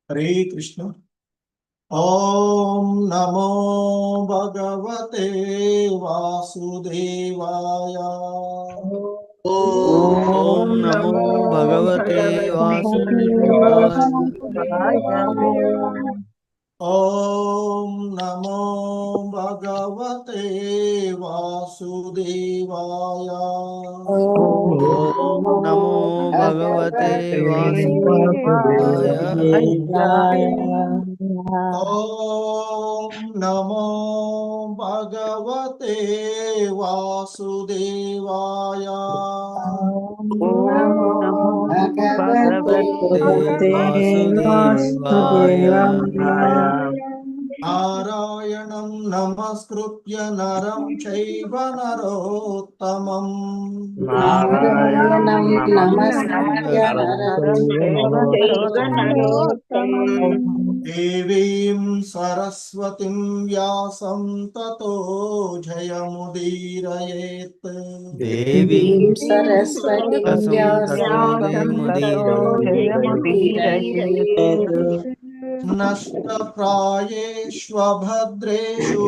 हरे कृष्ण। ओम नमो भगवते वासुदेवाय। ओम नमो भगवते वासुदेवाय। ओम नमो भगवते वासुदेवाय। ओम नमो भगवते वासुदेवाय। ओम नमो भगवते वासुदेवाय। भगवते वासुदेवाय। नारायणं नमस्कृत्य नरं चैव नरोत्तमम्। नारायणं नमस्कृत्य नरं चैव नरोत्तमम्। देवीं सरस्वतीं व्यासं ततो जयमुदीरयेत्। देवीं सरस्वतीं व्यासं ततो जयमुदीरयेत्। नष्टप्रायेष्वभद्रेषु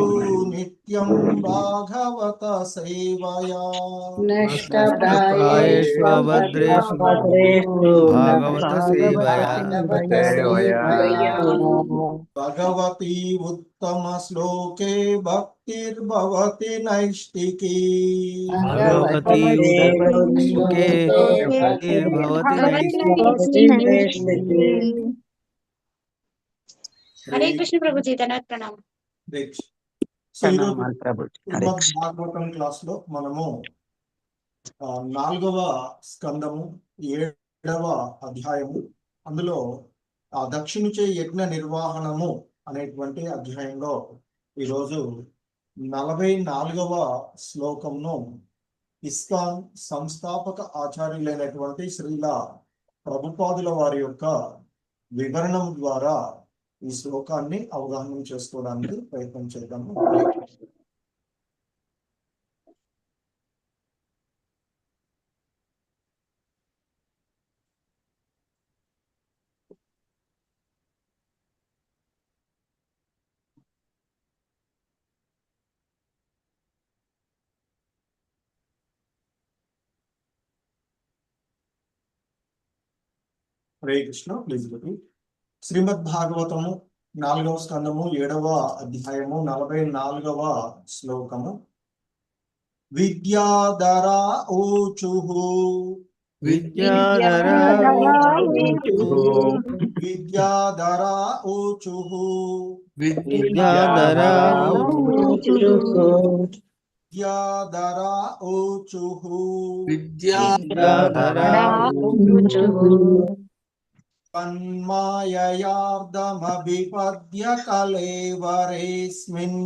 नित्यं भागवत सेवया। नष्टप्रायेषु नष्टप्रायेष्व अभद्रेषु भद्रेषु भागवत सेवया। भागवत सेवया। भगवती उत्तमश्लोके भक्तिर्भवति नैष्टिकी। भगवती भगवती श्लोके श्लोके भक्तिर्भवति भक्तिर्भवति नैष्ठिकी। नैष्ठिकी। हरे कृष्ण प्रभु जी धन्यवाद प्रणाम। సో ఈరోజు శ్రీమద్ భాగవతం క్లాస్ లో మనము 4వ స్కందము 7వ అధ్యాయము అందులో దక్షిణుచే యజ్ఞ నిర్వహణము అనేటువంటి అధ్యాయంలో ఈరోజు 44వ శ్లోకంను ఇస్కాన్ సంస్థాపక ఆచార్యులైనటువంటి శ్రీల ప్రభుపాదుల వారి యొక్క వివరణం ద్వారా ఈ శ్లోకాన్ని అవగాహన చేసుకోవడానికి ప్రయత్నం చేద్దాము. హరే కృష్ణ. Please repeat. శ్రీమద్ భాగవతము 4వ స్కందము 7వ అధ్యాయము 44వ శ్లోకము. విద్యాధరా ఊచుః విద్యాధరా విద్యాధరా ఊచుః విద్యాధరా విద్యాధరా ఊచుః విద్యాధరా తన్మాయయార్ధమభిపద్య కలేవరేస్మిన్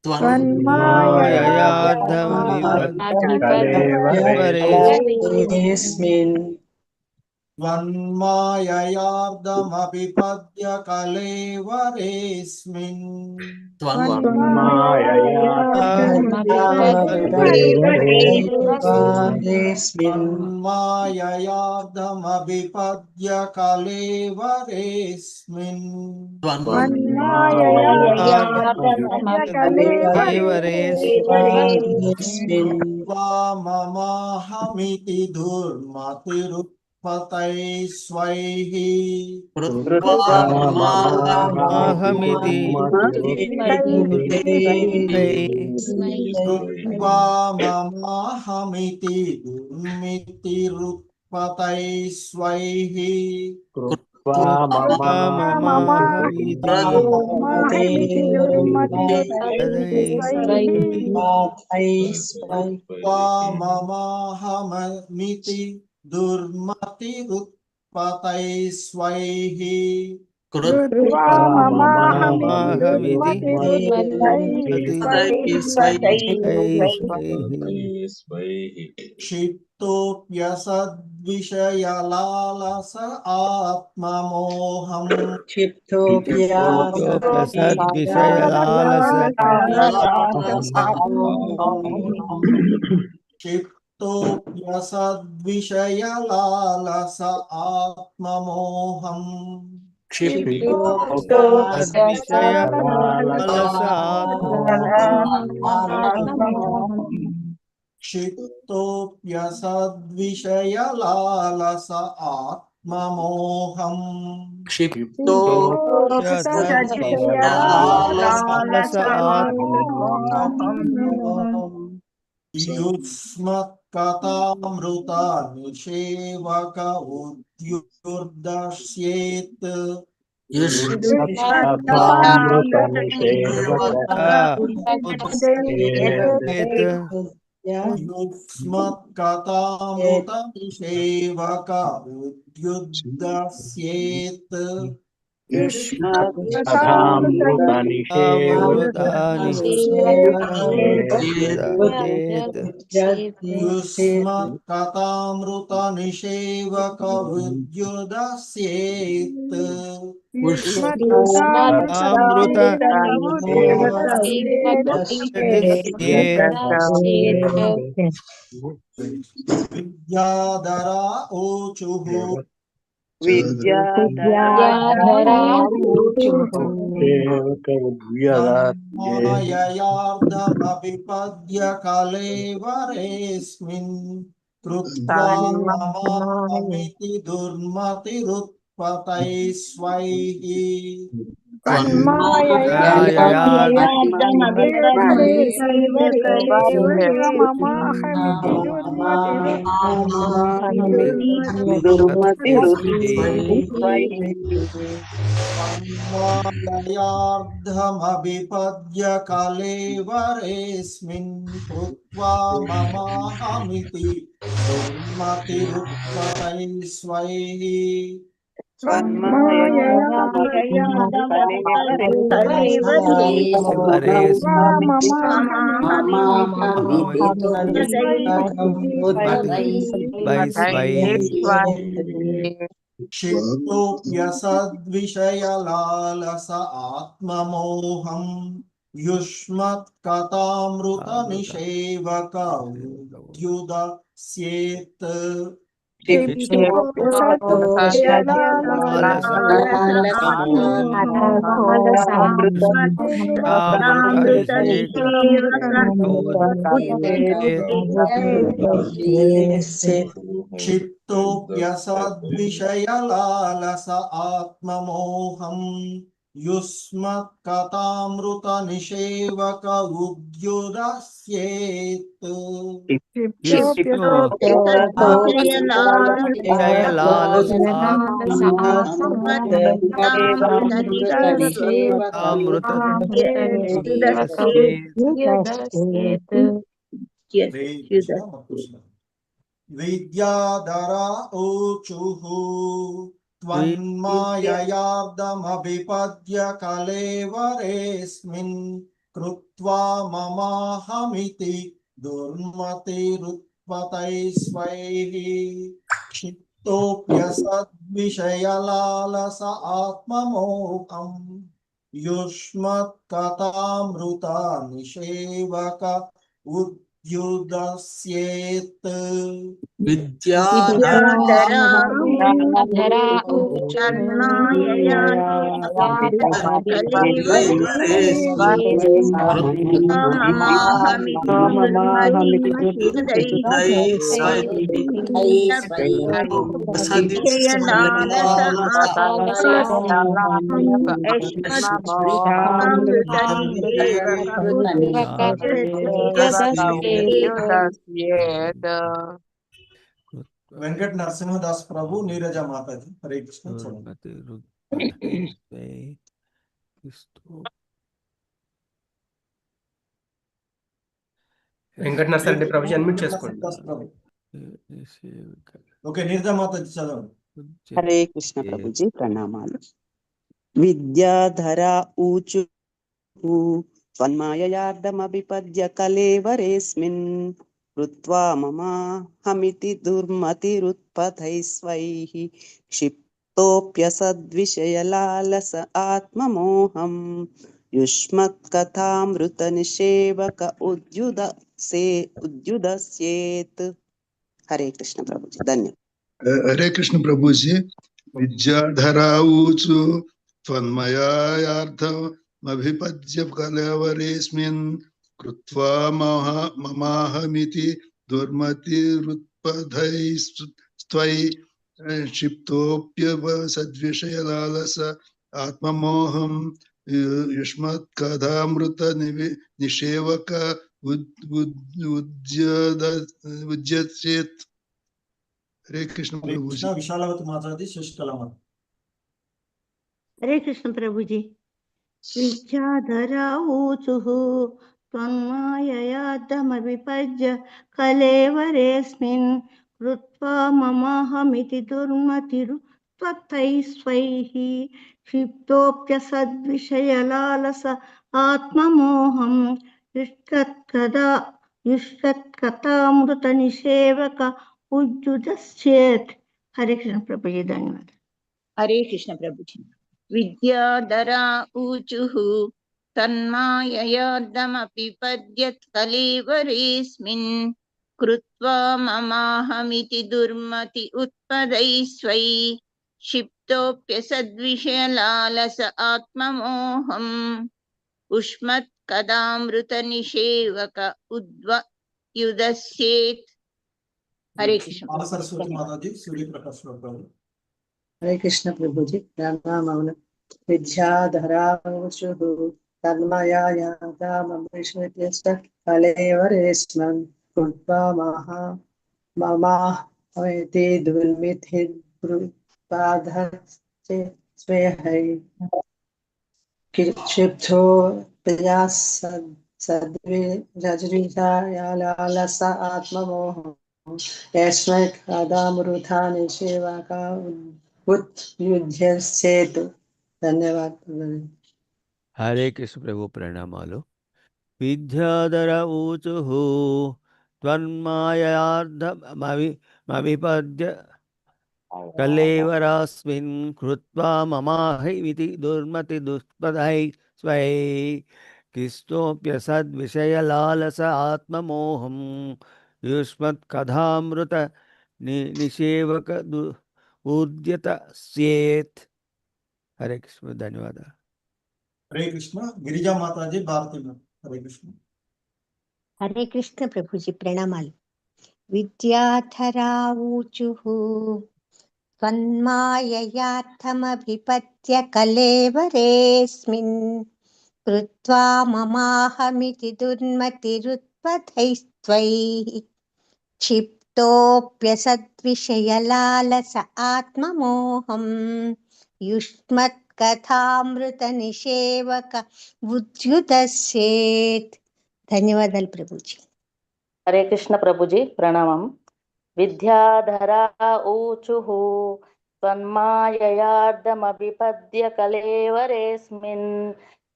త్వన్మాయయార్ధమభిపద్య కలేవరేస్మిన్ తన్మాయయార్ధమభిపద్య కలేవరేస్మిన్ మమాహమితి దుర్మతిరుత్పతై స్వైః అహమితి మమాహమితి దుర్మితిరుత్పతై స్వైః మమాహమితి దుర్మతిరుత్పతై స్వైః क्षिप्तोऽप्यसद्विषयलालस आत्ममोहम् क्षिप्तोऽप्यसद्विषयलालस आत्ममोहम् क्षिप्तो तद्विषय क्षिप्तोऽप्यसद्विषयलालस आत्ममोहम् क्षिप्तो युष्मत्कथामृता निषेवक उद्युर्दस्येत् युष्मत्कथामृता निषेवक उद्युर्दस्येत् युष्मत्कथामृता निषेवक उद्युर्दस्येत् विद्याधरा ऊचुः माययार्धमभिपद्य कलेवरेऽस्मिन् कृत्वा ममामिति दुर्मतिरुत्पतैः स्वैः माययार्धमभिपद्य कलेवरेऽस्मिन् कृत्वा ममाहमिति दुर्मतिरुत्पतैः स्वैः क्षिप्तोऽप्यसद्विषयलालस आत्ममोहम् युष्मत्कथामृता निषेवक उद्युदस्येत् क्षिप्तोऽप्यसद्विषयलालस आत्ममोहम् युष्मत्कथामृता निषेवक उद्युदस्येत् विद्याधरा ऊचुः त्वन्माययार्धमभिपद्य कलेवरेऽस्मिन् कृत्वा ममाहमिति दुर्मतिरुत्पतैः स्वैः क्षिप्तोऽप्यसद्विषयलालस आत्ममोहम् युष्मत्कथामृता निषेवक उद्युदस्येत् वेंकट नरसिंहदास प्रभु नीरजा माता जी हरे कृष्ण వెంకట నరసింహ ప్రభు అన్మ్యూట్ చేసుకోండి. ఓకే नीरजा माता जी చదవండి. हरे कृष्ण प्रभु जी प्रणामालु. विद्याधरा ऊचु त्वन्माययार्धमभिपद्य कलेवरेऽस्मिन् कृत्वा ममाहमिति दुर्मतिरुत्पतैः स्वैः क्षिप्तोऽप्यसद्विषयलालस आत्ममोहम् युष्मत्कथामृतनिषेवक उद्युदस्येत्. हरे कृष्ण प्रभु जी धन्यवाद. हरे कृष्ण प्रभु जी. విద్యాధరా ఊచు త్వన్మయార్థమభిపద్య కలవరేస్మిన్ కృత్వా మమాహమితి దుర్మతిరుత్పధైస్త్వయి క్షిప్తోప్యవసద్విషయలాలస ఆత్మమోహం యుష్మత్కథామృత నిషేవక ఉద్యచేత్. హరే కృష్ణ హరే ప్రభుజీ. కృష్ణ. విశాలవతి మాతాజీ శశికళమణి. హరే కృష్ణ ప్రభుజీ. విద్యాధరా ఊచుః త్వన్మాయయార్థమవిపజ్య కలేవరేస్మిన్ కృత్వా మమాహమితి దుర్మతిరుత్పత్తైస్వైః క్షిప్తోప్యసద్విషయలాలస ఆత్మమోహం యుష్కత్కథామృత నిషేవక ఉజ్జుతశ్చేత్. హరే కృష్ణ ప్రభుజీ. ధన్యవాదాలు. హరే కృష్ణ ప్రభుజీ. విద్యాధరా ఊచుః తన్మాయయార్థమపి పద్యత్ కలేవరేస్మిన్ కృత్వా మమాహమితి దుర్మతి ఉత్పదైస్వై క్షిప్తోప్యసద్విషయలాలస ఆత్మమోహం ఉష్మత్కథామృత నిషేవక ఉద్వయుదస్యేత్. హరే కృష్ణ. బాల సరస్వతి మాతాజీ సూర్యప్రకాశ్ గారు. హరే కృష్ణ ప్రభుజీ. ప్రణామములు. విద్యాధరాంశు తన్మయాయాదామృష్యస్య కలేవరేస్మన్ కృత్వా మమాహమితి దుర్మితిరుత్పద్ధై క్షిప్తో సద్విషయాలాలస ఆత్మమోహం యస్మత్ కథామృతా నిషేవక ఉద్యుధ్యసేతు. ధన్యవాదాలు. హరే కృష్ణ ప్రభు. ప్రణామాలు. విద్యాధర ఊచుః త్వన్మాయార్థమవిపద్య కలేవరాస్మిన్ కృత్వా మమాహమితి దుర్మతి దుష్పదై స్వై కిష్టోప్యసద్విషయలాలస ఆత్మమోహం యుష్మత్కథామృత నిషేవక ఊర్ధ్యత స్యేత్. హరే కృష్ణ. ధన్యవాదాలు. హరే కృష్ణ. గిరిజా మాతాజీ భారతి. హరే కృష్ణ. హరే కృష్ణ ప్రభుజీ. ప్రణామాలు. విద్యాధరా ఊచుః త్వన్మాయయార్థమభిపత్య కలేవరేస్మిన్ కృత్వా మమాహమితి దుర్మతిరుత్పథైస్త్వైః క్షిప్తోప్యసద్విషయలాలస ఆత్మమోహం యుష్మత్కథామృత నిషేవక ఉద్యుతస్యేత్. ధన్యవాదాలు ప్రభుజీ. హరే కృష్ణ ప్రభుజీ. ప్రణామం. విద్యాధరా ఊచుః త్వన్మాయయార్థమభిపద్య కలేవరేస్మిన్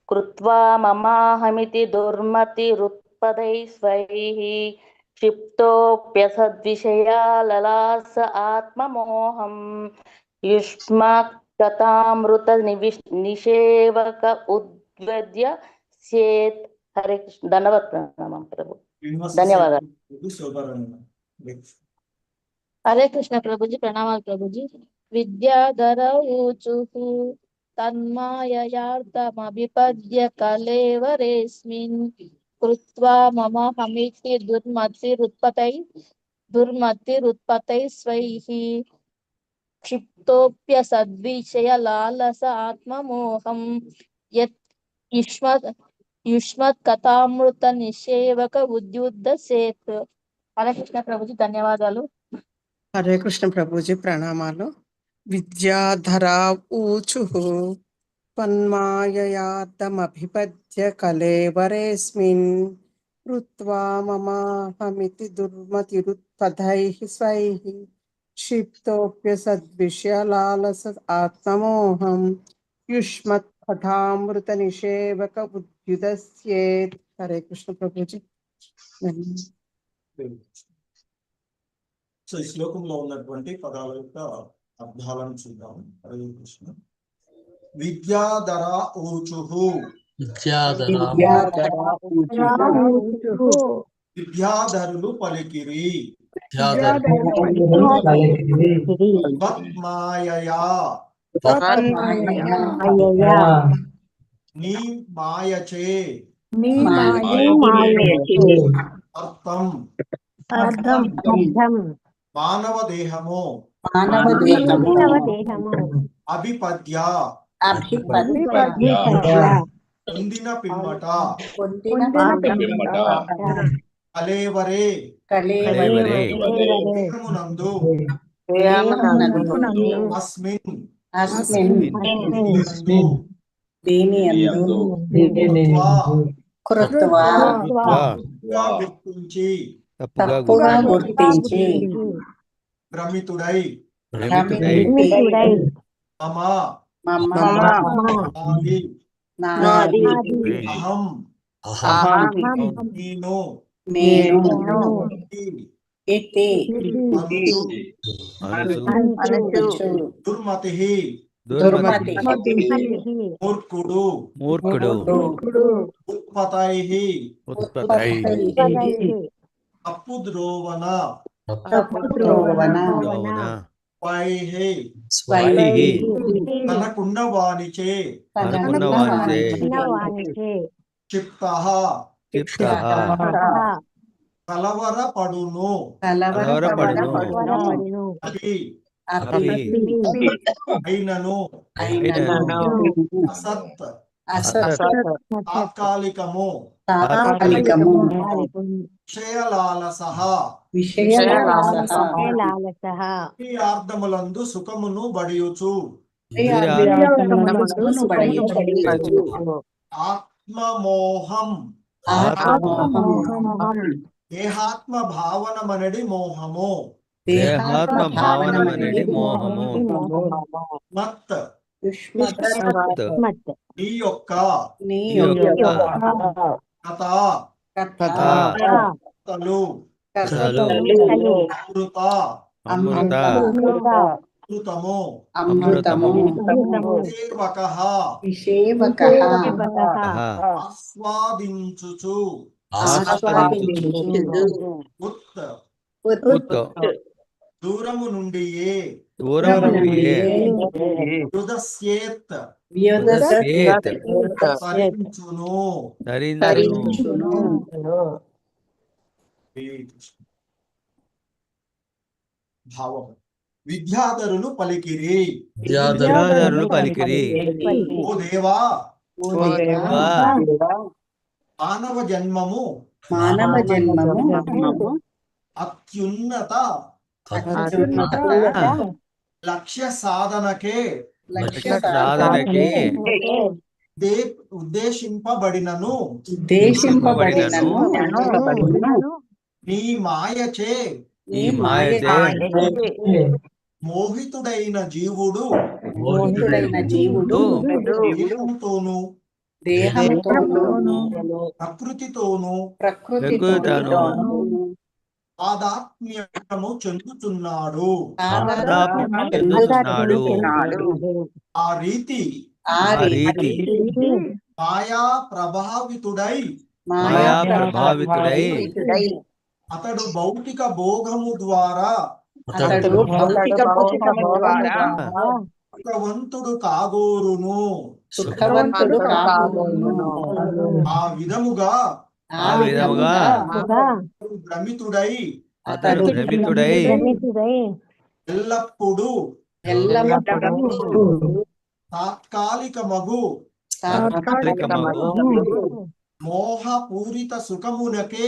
కృత్వా మమాహమితి దుర్మతిరుత్పదైస్వైః క్షిప్తోప్యసద్విషయాలలాస ఆత్మమోహం యుష్మత్కథామృత నిషేవక ఉద్వద్య సేత్. హరే కృష్ణ. ధన్యవాద. ప్రణామం ప్రభు. ధన్యవాదాలు. హరే కృష్ణ ప్రభుజీ. ప్రణామాలు ప్రభుజీ. విద్యాధర ఊచుః తన్మాయయార్థమభిపద్య కలేవరేస్మిన్ కృత్వా మమాహమితి దుర్మతిరుత్పత్తైస్వైః క్షిప్తోప్యసద్విషయలాలస ఆత్మమోహం యుష్మత్కథామృత నిషేవక ఉద్యుతసేత్. హరే కృష్ణ ప్రభుజీ. ధన్యవాదాలు. హరే కృష్ణ ప్రభుజీ. ప్రణామాలు. విద్యాధరా ఊచుః తన్మాయయార్థమభిపద్య కలేవరేస్మిన్ కృత్వా మమాహమితి దుర్మతిరుత్పథైః స్వైః క్షిప్తోప్యసద్విషయలాలస ఆత్మమోహం యుష్మత్కథామృత నిషేవక ఉద్యుతస్యేత్. హరే కృష్ణ ప్రభుజీ. సో ఈ శ్లోకంలో ఉన్నటువంటి పదాల యొక్క అర్థాలను చూద్దాం. హరే కృష్ణ. విద్యాధరా ఊచుః. విద్యాధరులు పలికిరి. త్వత్మాయయా నీ మాయచే అర్థం మానవ దేహము అభిపద్య పొందిన పిమ్మట కలేవరే దేహమునందు అస్మిన్ కృత్వా గుర్తించి తప్పుగా గుర్తించి భ్రమితుడై మమ నాది అహం నేను ఇతి దుర్మతి మూర్ఖుడు ఉత్పతై తప్పు ద్రోవణ తనకున్న వానిచే క్షిప్తః కలవరపడును అయినను అసత్ తాత్కాలికము విషయార్థములందు సుఖమును బడియుచు ఆత్మమోహం దేహాత్మ భావనమనడి మోహము మత్ నీ యొక్క కథలు అమృతము సేవకః ఆస్వాదించుచు దూరము నుండియే ధరించును. భావం విద్యాధరులు పలికిరి ఓ దేవా మానవ జన్మము అత్యున్నత లక్ష్య సాధనకే ఉద్దేశింపబడినను నీ మాయచే మోహితుడైన జీవుడు దేహంతోను ప్రకృతితోను తాదాత్మ్యము చెందుతున్నాడు. ఆ రీతి మాయా ప్రభావితుడై అతడు భౌతిక భోగము ద్వారా సుఖవంతుడు కాగోరును. ఆ విధముగా భ్రమితుడై ఎల్లప్పుడూ తాత్కాలికమగు మోహపూరిత సుఖమునకే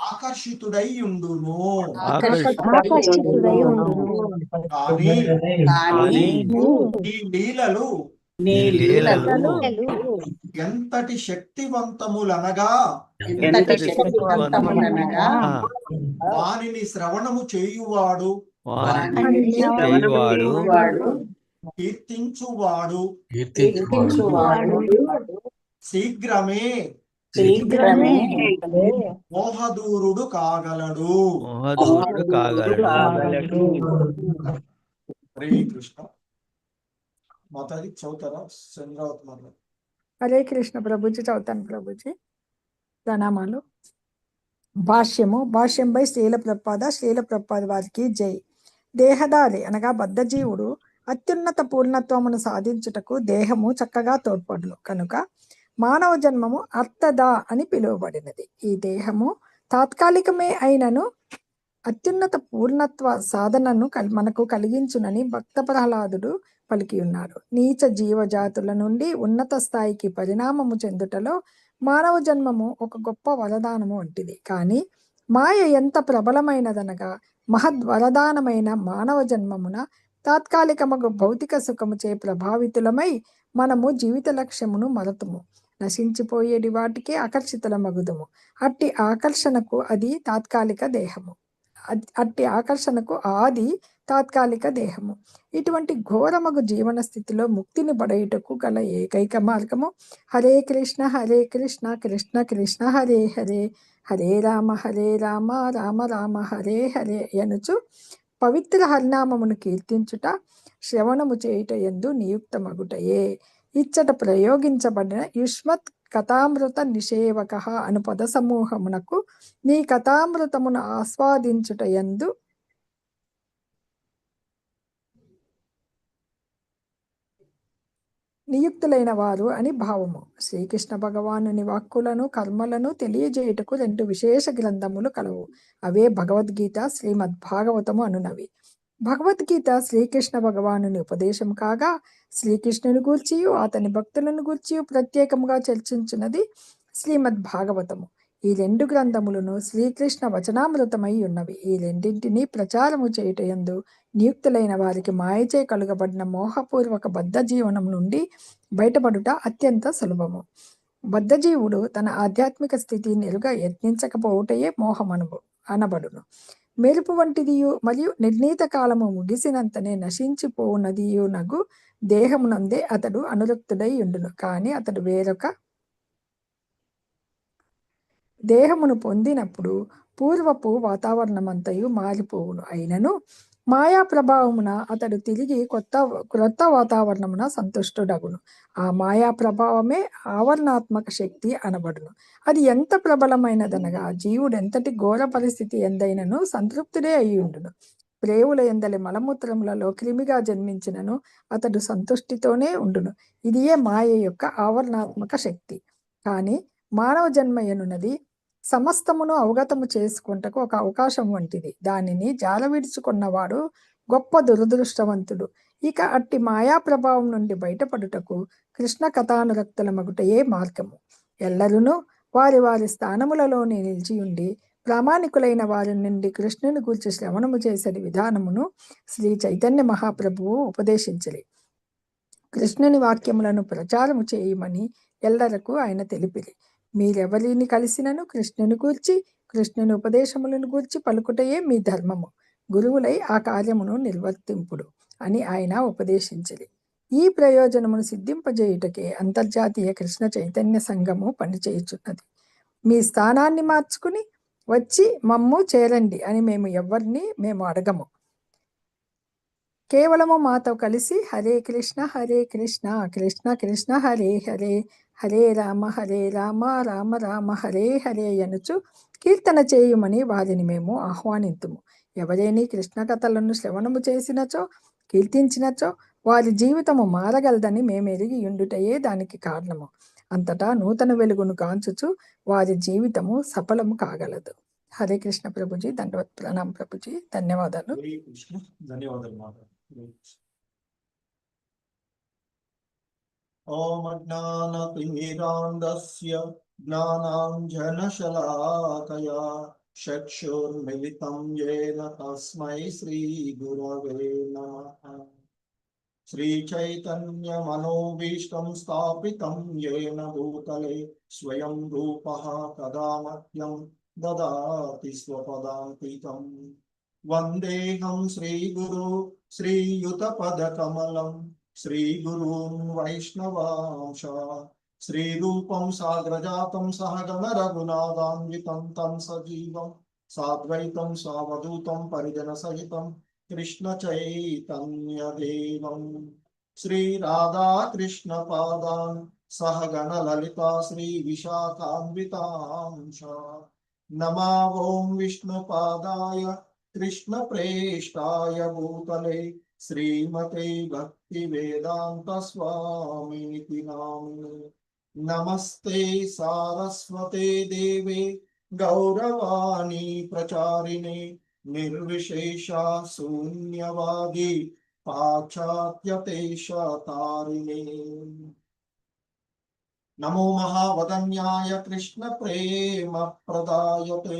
ఆకర్షితుడై ఉండును. కానీ ఈ లీలలు ఎంతటి శక్తివంతములనగా వానిని శ్రవణము చేయువాడు కీర్తించువాడు శీఘ్రమే మోహదూరుడు కాగలడు. హరే కృష్ణ. మాతాజీ చదువుతారా? చంద్రావతి మాత. హరే కృష్ణ ప్రభుజీ, చదువుతాను ప్రభుజీ. ప్రణామాలు. భాష్యం బై శ్రీల ప్రభుపాద వారికి జై. దేహదారి అనగా బద్ధజీవుడు అత్యున్నత పూర్ణత్వమును సాధించుటకు దేహము చక్కగా తోడ్పడును కనుక మానవ జన్మము అర్థద అని పిలువబడినది. ఈ దేహము తాత్కాలికమే అయినను అత్యున్నత పూర్ణత్వ సాధనను మనకు కలిగించునని భక్త ప్రహ్లాదుడు పలికి ఉన్నారు. నీచ జీవజాతుల నుండి ఉన్నత స్థాయికి పరిణామము చెందుటలో మానవ జన్మము ఒక గొప్ప వరదానము వంటిది. కానీ మాయ ఎంత ప్రబలమైనదనగా మహద్వరదానమైన మానవ జన్మమున తాత్కాలికమగు భౌతిక సుఖముచే ప్రభావితులమై మనము జీవిత లక్ష్యమును మరతుము, నశించిపోయేటి వాటికే ఆకర్షితులమగుదుము. అట్టి ఆకర్షణకు అది తాత్కాలిక దేహము. ఇటువంటి ఘోరమగు జీవన స్థితిలో ముక్తిని పడేయుటకు గల ఏకైక మార్గము హరే కృష్ణ కృష్ణ కృష్ణ హరే హరే, హరే రామ రామ రామ హరే హరే ఎనుచు పవిత్ర హరినామమును కీర్తించుట, శ్రవణము చేయుట యందు నియుక్తమగుటయే. ఇచ్చట ప్రయోగించబడిన యుష్మత్ కథామృత నిషేవక అను పద సమూహమునకు నీ కథామృతమును ఆస్వాదించుట యందు నియుక్తులైన వారు అని భావము. శ్రీకృష్ణ భగవానుని వాక్కులను కర్మలను తెలియజేయుటకు 2 విశేష గ్రంథములు కలవు. అవే భగవద్గీత, శ్రీమద్ భాగవతము అనునవి. భగవద్గీత శ్రీకృష్ణ భగవానుని ఉపదేశం కాగా, శ్రీకృష్ణుని గూర్చియు అతని భక్తులను గూర్చియు ప్రత్యేకముగా చర్చించున్నది శ్రీమద్ భాగవతము. ఈ 2 గ్రంథములను శ్రీకృష్ణ వచనామృతమై ఉన్నవి. ఈ రెండింటినీ ప్రచారము చేయుటయందు నియుక్తులైన వారికి మాయచే కలుగబడిన మోహపూర్వక బద్ధ జీవనం నుండి బయటపడుట అత్యంత సులభము. బద్ధజీవుడు తన ఆధ్యాత్మిక స్థితి నెరుగా యత్నించకపోవుటయే అనబడును. మెరుపు వంటిదియు మరియు నిర్ణీత కాలము ముగిసినంతనే నశించిపోవునదియునగు దేహమునందే అతడు అనురక్తుడై ఉండును. కానీ అతడు వేరొక దేహమును పొందినప్పుడు పూర్వపు వాతావరణమంతయు మారిపోవును. అయినను మాయా ప్రభావమున అతడు తిరిగి క్రొత్త వాతావరణమున సంతుష్టుడగును. ఆ మాయా ప్రభావమే ఆవరణాత్మక శక్తి అనబడును. అది ఎంత ప్రబలమైనదనగా జీవుడు ఎంతటి ఘోర పరిస్థితి ఎందైనను సంతృప్తుడే అయి ఉండును. ప్రేవుల ఎందలి మలమూత్రములలో క్రిమిగా జన్మించినను అతడు సంతుష్టితోనే ఉండును. ఇదియే మాయ యొక్క ఆవరణాత్మక శక్తి. కానీ మానవ జన్మ ఎనున్నది సమస్తమును అవగతము చేసుకుంటకు ఒక అవకాశం వంటిది. దానిని జార విడుచుకున్నవాడు గొప్ప దురదృష్టవంతుడు. ఇక అట్టి మాయా ప్రభావం నుండి బయటపడుటకు కృష్ణ కథానురక్తుల మగుటయే మార్గము. ఎల్లరునూ వారి వారి స్థానములలోనే నిలిచి ఉండి ప్రామాణికులైన వారి నుండి కృష్ణుని గూర్చి శ్రవణము చేసే విధానమును శ్రీ చైతన్య మహాప్రభువు ఉపదేశించలి. కృష్ణుని వాక్యములను ప్రచారము చేయమని ఎల్లరకు ఆయన తెలిపిరి. మీరెవరిని కలిసినను కృష్ణుని గూర్చి, కృష్ణుని ఉపదేశములను గూర్చి పలుకుటయే మీ ధర్మము. గురువులై ఆ కార్యమును నిర్వర్తింపుడు అని ఆయన ఉపదేశించలి. ఈ ప్రయోజనమును సిద్ధింపజేయుటకే అంతర్జాతీయ కృష్ణ చైతన్య సంఘము పనిచేయుచున్నది. మీ స్థానాన్ని మార్చుకుని వచ్చి మమ్ము చేరండి అని మేము అడగము. కేవలము మాతో కలిసి హరే కృష్ణ కృష్ణ కృష్ణ హరే హరే, హరే రామ రామ రామ హరే హరే అనుచు కీర్తన చేయుమని వారిని మేము ఆహ్వానింతుము. ఎవరైనా కృష్ణ కథలను శ్రవణము చేసినచో, కీర్తించినచో వారి జీవితము మారగలదని మేమెరిగి ఉండుటయే దానికి కారణము. అంతటా నూతన వెలుగును కాంచుచు వారి జీవితము సఫలము కాగలదు. హరే కృష్ణ ప్రభుజీ. దండవత్ ప్రణాం ప్రభుజీ. ధన్యవాదాలు. హరే కృష్ణ. ధన్యవాదాలు మాధవ్. ఓం అజ్ఞానతిమిరాంధస్య జ్ఞానాంజనశలాకయా చక్షుర్మిలితం యేన తస్మై శ్రీ గురవే నమః. శ్రీచైతన్యమనోభీష్టం స్థాపితం యేన భూతలే స్వయం రూపః తదా మహ్యం దదాతి స్వపదాంతికం. వందేహం శ్రీగురు శ్రీయుతపదకమలం శ్రీగురూన్ వైష్ణవాంశ. శ్రీరూపం సాగ్రజాతం సహగణ రఘునాథాన్వితం తం సజీవం సాద్వైతం సావధూతం పరిజన సహితం కృష్ణ చైతన్యదేవం. శ్రీ రాధా కృష్ణ పాదాన్ సహగణ లలితా శ్రీ విశాఖాన్వితాంశ. नमः ओं विष्णुपादाय कृष्णप्रेष्ठाय भूतले श्रीमते भक्तिवेदांत स्वामिनिति नामिने। नमस्ते सारस्वते देवे गौरवाणी प्रचारिणे निर्विशेषा शून्यवादी पाश्चात्यदेशतारिणे। नमो महावदन्याय कृष्ण प्रेम प्रदायते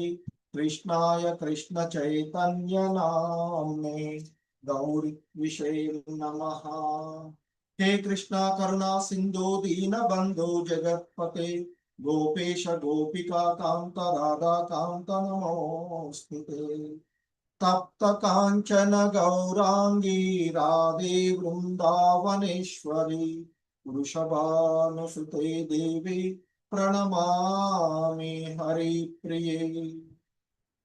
कृष्णाय कृष्ण चैतन्य नाम्ने गौरी विषय नमः। हे कृष्णा करुणा सिंधु दीन बंधु जगत्पते गोपेश गोपिका कांत राधा कांत नमोस्तुते। तप्त कांचन गौरांगी राधे वृंदावनेश्वरी वृषभानुसुते देवी प्रणमामि हरिप्रिये।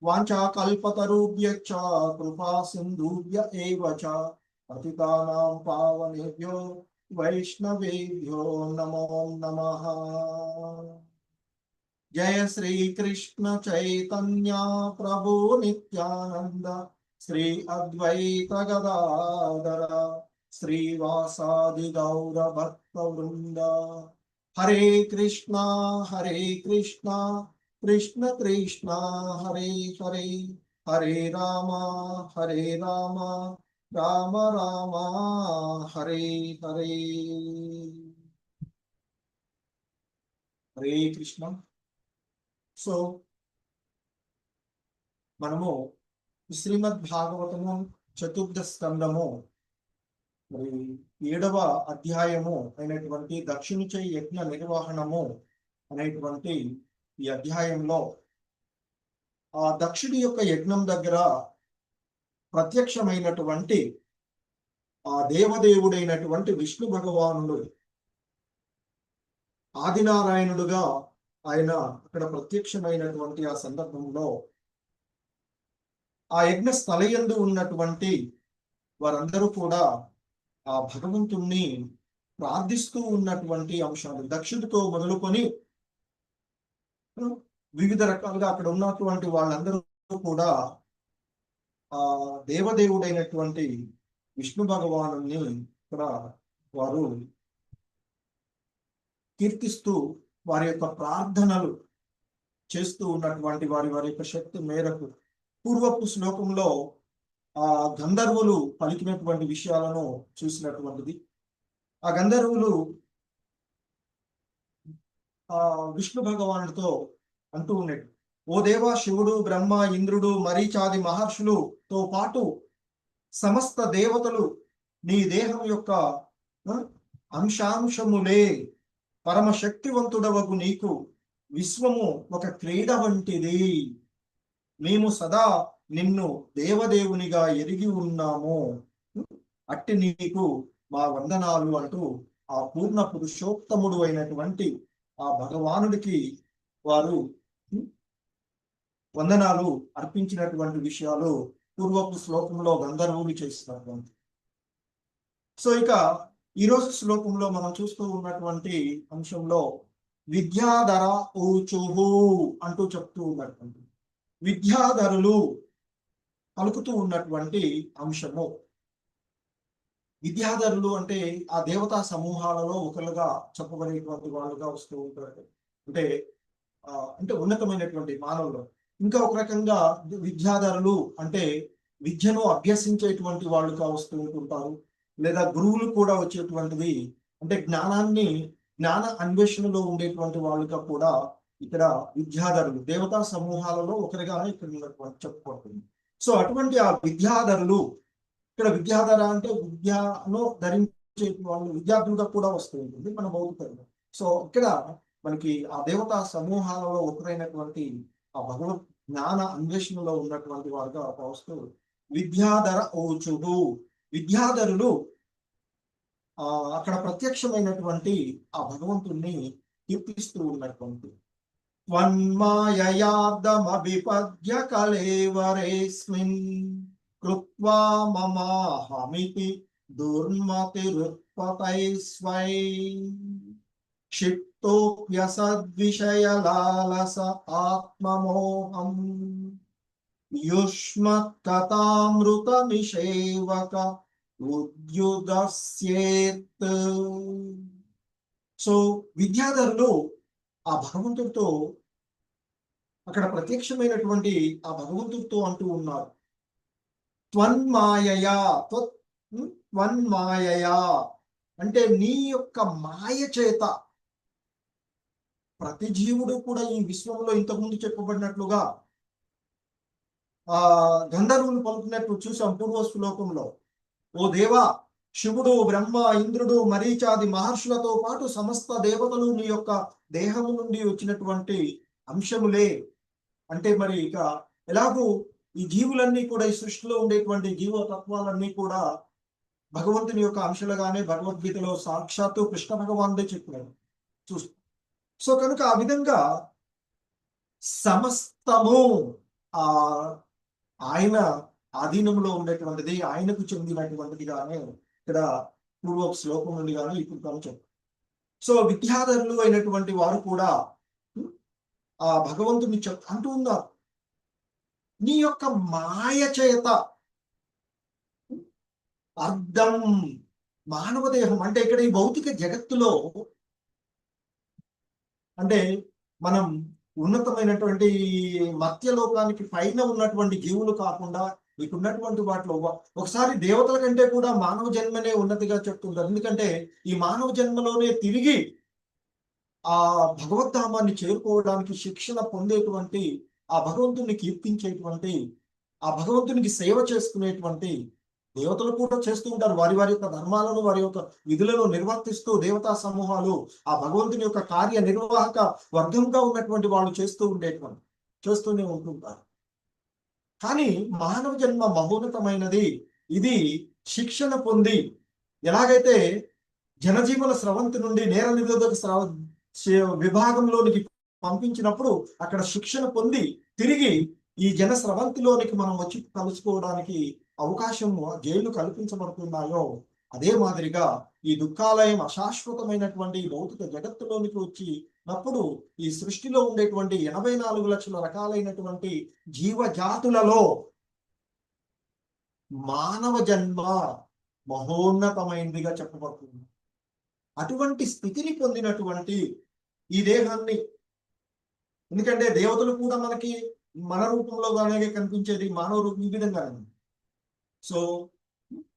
वाञ्छाकल्पतरुभ्यश्च कृपा सिन्धुभ्य एव च पतितानां पावनेभ्यो वैष्णवेभ्यो नमो नमः। जय श्री कृष्ण चैतन्य प्रभु नित्यानंद श्री अद्वैत गदाधर श्रीवासादि गौर भक्त वृंद। हरे कृष्णा कृष्ण कृष्ण हरे हरे हरे राम राम राम हरे हरे। हरे कृष्ण। సో మనము శ్రీమద్ భాగవతము చతుర్థ స్కందము మరి 7వ అధ్యాయము అయినటువంటి దక్షిణిచై యజ్ఞ నిర్వహణము అనేటువంటి ఈ అధ్యాయంలో ఆ దక్షుడి యొక్క యజ్ఞం దగ్గర ప్రత్యక్షమైనటువంటి ఆ దేవదేవుడైనటువంటి విష్ణు భగవానుడు ఆదినారాయణుడుగా ఆయన అక్కడ ప్రత్యక్షమైనటువంటి ఆ సందర్భంలో ఆ యజ్ఞ స్థలయందు ఉన్నటువంటి వారందరూ కూడా ఆ భగవంతుణ్ణి ప్రార్థిస్తూ ఉన్నటువంటి అంశాలు దక్షుడితో మొదలుకొని వివిధ రకాలుగా అక్కడ ఉన్నటువంటి వాళ్ళందరూ కూడా ఆ దేవదేవుడైనటువంటి విష్ణు భగవాను ఇక్కడ వారు కీర్తిస్తూ వారి యొక్క ప్రార్థనలు చేస్తూ ఉన్నటువంటి వారి యొక్క శక్తి మేరకు పూర్వపు శ్లోకంలో ఆ గంధర్వులు పలికినటువంటి విషయాలను చూసినటువంటిది. ఆ గంధర్వులు ఆ విష్ణు భగవానుడితో అంటూ ఉన్నట్టు, ఓ దేవా, శివుడు, బ్రహ్మ, ఇంద్రుడు, మరీచాది మహర్షులుతో పాటు సమస్త దేవతలు నీ దేహం యొక్క అంశాంశములే. పరమ శక్తివంతుడవగు నీకు విశ్వము ఒక క్రీడ వంటిది. మేము సదా నిన్ను దేవదేవునిగా ఎరిగి ఉన్నాము. అట్టి నీకు మా వందనాలు అంటూ ఆ పూర్ణ పురుషోత్తముడు అయినటువంటి ఆ భగవానుడికి వారు వందనాలు అర్పించినటువంటి విషయాలు పూర్వపు శ్లోకంలో గంధర్వులు చేస్తున్నటువంటి. సో ఇక ఈరోజు శ్లోకంలో మనం చూస్తూ ఉన్నటువంటి అంశంలో విద్యాధర ఊచుహు అంటూ చెప్తూ ఉన్నటువంటి విద్యాధరులు పలుకుతూ ఉన్నటువంటి అంశము. విద్యాధరులు అంటే ఆ దేవతా సమూహాలలో ఒకరుగా చెప్పబడేటువంటి వాళ్ళుగా వస్తూ ఉంటారు. అంటే ఉన్నతమైనటువంటి మానవులు. ఇంకా ఒక రకంగా విద్యాధరులు అంటే విద్యను అభ్యసించేటువంటి వాళ్ళుగా వస్తూ ఉంటుంటారు. లేదా గురువులు కూడా వచ్చేటువంటివి, అంటే జ్ఞాన అన్వేషణలో ఉండేటువంటి వాళ్ళుగా కూడా ఇక్కడ విద్యాధరులు దేవతా సమూహాలలో ఒకరిగానే ఇక్కడ ఉన్నటువంటి చెప్పుకోవట్లేదు. సో అటువంటి ఆ విద్యాధరులు, ఇక్కడ విద్యాధర అంటే విద్యను ధరించే వాళ్ళు విద్యార్థులుగా కూడా వస్తూ ఉంటుంది మన భౌతికంగా. సో ఇక్కడ మనకి ఆ దేవతా సమూహాలలో ఒకరైనటువంటి ఆ భగవత్ జ్ఞాన అన్వేషణలో ఉన్నటువంటి వారుగా వస్తూ విద్యాధర ఓచుడు. విద్యాధరులు అక్కడ ప్రత్యక్షమైనటువంటి ఆ భగవంతుణ్ణి కీర్తిస్తూ ఉన్నటువంటి త్వన్మాయయార్ధమభిపద్య కలేవరేస్మిన్ కృత్వా మమాహమితి దుర్మతిరుత్పతై స్వై క్షిప్తోప్యసద్విషయలాలస ఆత్మమోహం యుష్మత్కథామృత నిషేవక ఉద్యుదస్యేత్. సో విద్యాధరులు ఆ భగవంతుడితో అక్కడ ప్రత్యక్షమైనటువంటి ఆ భగవంతుడితో అంటూ ఉన్నారు, త్వన్మాయయా త్వన్మాయయా అంటే నీ యొక్క మాయ చేత. ప్రతి జీవుడు కూడా ఈ విశ్వంలో ఇంతకుముందు చెప్పబడినట్లుగా గంధర్వులు పలుకున్నట్టు చూసాం పూర్వ శ్లోకంలో. ఓ దేవా, శివుడు, బ్రహ్మ, ఇంద్రుడు, మరీచాది మహర్షులతో పాటు సమస్త దేవతలు నీ యొక్క దేహము నుండి వచ్చినటువంటి అంశములే. అంటే మరి ఇక ఎలాగూ ఈ జీవులన్నీ కూడా, ఈ సృష్టిలో ఉండేటువంటి జీవతత్వాలన్నీ కూడా భగవంతుని యొక్క అంశాలుగానే భగవద్గీతలో సాక్షాత్తు కృష్ణ భగవానుడే చెప్పారు చూస్తాం. సో కనుక ఆ విధంగా సమస్తము ఆయన ఆధీనంలో ఉండేటువంటిది, ఆయనకు చెందినటువంటిదిగానే ఇక్కడ పూర్వ శ్లోకం నుండి కానీ ఇప్పుడు కానీ చెప్పారు. సో విద్యాధరులు అయినటువంటి వారు కూడా ఆ భగవంతుని అంటూ ఉన్నారు, నీ యొక్క మాయ చేత. అర్థం మానవ దేహం అంటే ఇక్కడ ఈ భౌతిక జగత్తులో అంటే మనం ఉన్నతమైనటువంటి మత్స్యలోకానికి పైన ఉన్నటువంటి జీవులు కాకుండా ఇప్పుడున్నటువంటి వాటిలో ఒకసారి దేవతల కంటే కూడా మానవ జన్మనే ఉన్నతిగా చెప్తుంటారు. ఎందుకంటే ఈ మానవ జన్మలోనే తిరిగి ఆ భగవద్ధామాన్ని చేరుకోవడానికి శిక్షణ పొందేటువంటి, ఆ భగవంతుని కీర్తించేటువంటి, ఆ భగవంతునికి సేవ చేసుకునేటువంటి దేవతలు కూడా చేస్తూ ఉంటారు. వారి వారి యొక్క ధర్మాలను, వారి యొక్క విధులను నిర్వర్తిస్తూ దేవతా సమూహాలు ఆ భగవంతుని యొక్క కార్య నిర్వాహక వర్గంగా ఉన్నటువంటి వాళ్ళు చేస్తూనే ఉంటుంటారు. కానీ మానవ జన్మ మహోన్నతమైనది. ఇది శిక్షణ పొంది, ఎలాగైతే జనజీవన స్రవంతి నుండి నేర నిరోధక విభాగంలోనికి పంపించినప్పుడు అక్కడ శిక్షణ పొంది తిరిగి ఈ జన స్రవంతిలోనికి మనం వచ్చి కలుసుకోవడానికి అవకాశం జైలు కల్పించబడుతున్నాయో, అదే మాదిరిగా ఈ దుఃఖాలయం అశాశ్వతమైనటువంటి భౌతిక జగత్తులోనికి వచ్చినప్పుడు ఈ సృష్టిలో ఉండేటువంటి 84 లక్షల రకాలైనటువంటి జీవజాతులలో మానవ జన్మ మహోన్నతమైనదిగా చెప్పబడుతుంది. అటువంటి స్థితిని పొందినటువంటి ఈ దేహాన్ని, ఎందుకంటే దేవతలు కూడా మనకి మన రూపంలో అలాగే కనిపించేది, మానవ రూపం ఈ విధంగా. సో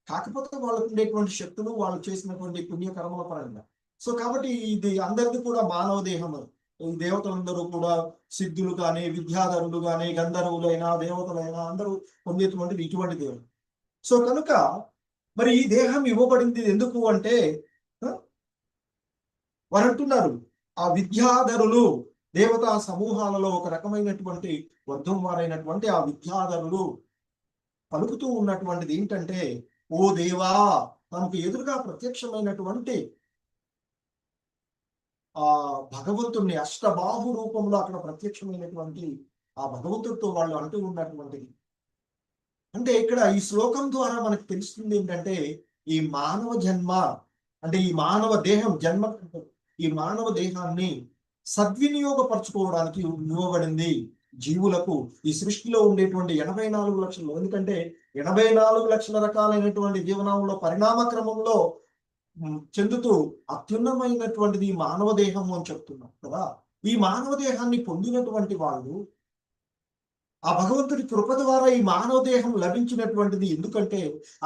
కాకపోతే వాళ్ళకు ఉండేటువంటి శక్తులు వాళ్ళు చేసినటువంటి పుణ్యకర్మల పరంగా. సో కాబట్టి ఇది అందరిది కూడా మానవ దేహము. ఈ దేవతలందరూ కూడా సిద్ధులు కానీ, విద్యాధరులు కానీ, గంధర్వులైనా, దేవతలైనా అందరూ పొందేటువంటిది ఇటువంటి దేవుడు. సో కనుక మరి ఈ దేహం ఇవ్వబడింది ఎందుకు అంటే, వారు అంటున్నారు ఆ విద్యాధరులు దేవతా సమూహాలలో ఒక రకమైనటువంటి వర్ధం వారైనటువంటి ఆ విద్యాధరులు పలుకుతూ ఉన్నటువంటిది ఏంటంటే, ఓ దేవా, తనకు ఎదురుగా ప్రత్యక్షమైనటువంటి ఆ భగవంతుణ్ణి అష్టబాహు రూపంలో అక్కడ ప్రత్యక్షమైనటువంటి ఆ భగవంతుడితో వాళ్ళు అంటూ ఉన్నటువంటిది. అంటే ఇక్కడ ఈ శ్లోకం ద్వారా మనకు తెలుస్తుంది ఏంటంటే, ఈ మానవ జన్మ అంటే ఈ మానవ దేహం జన్మ, ఈ మానవ దేహాన్ని సద్వినియోగపరచుకోవడానికి ఇవ్వబడింది జీవులకు. ఈ సృష్టిలో ఉండేటువంటి 84 లక్షలు, ఎందుకంటే 84 లక్షల రకాలైనటువంటి జీవనంలో పరిణామ క్రమంలో చెందుతూ అత్యున్నతమైనటువంటిది ఈ మానవ దేహము అని చెప్తున్నాం కదా. ఈ మానవ దేహాన్ని పొందినటువంటి వాళ్ళు ఆ భగవంతుడి కృప ద్వారా ఈ మానవ దేహం లభించినటువంటిది. ఎందుకంటే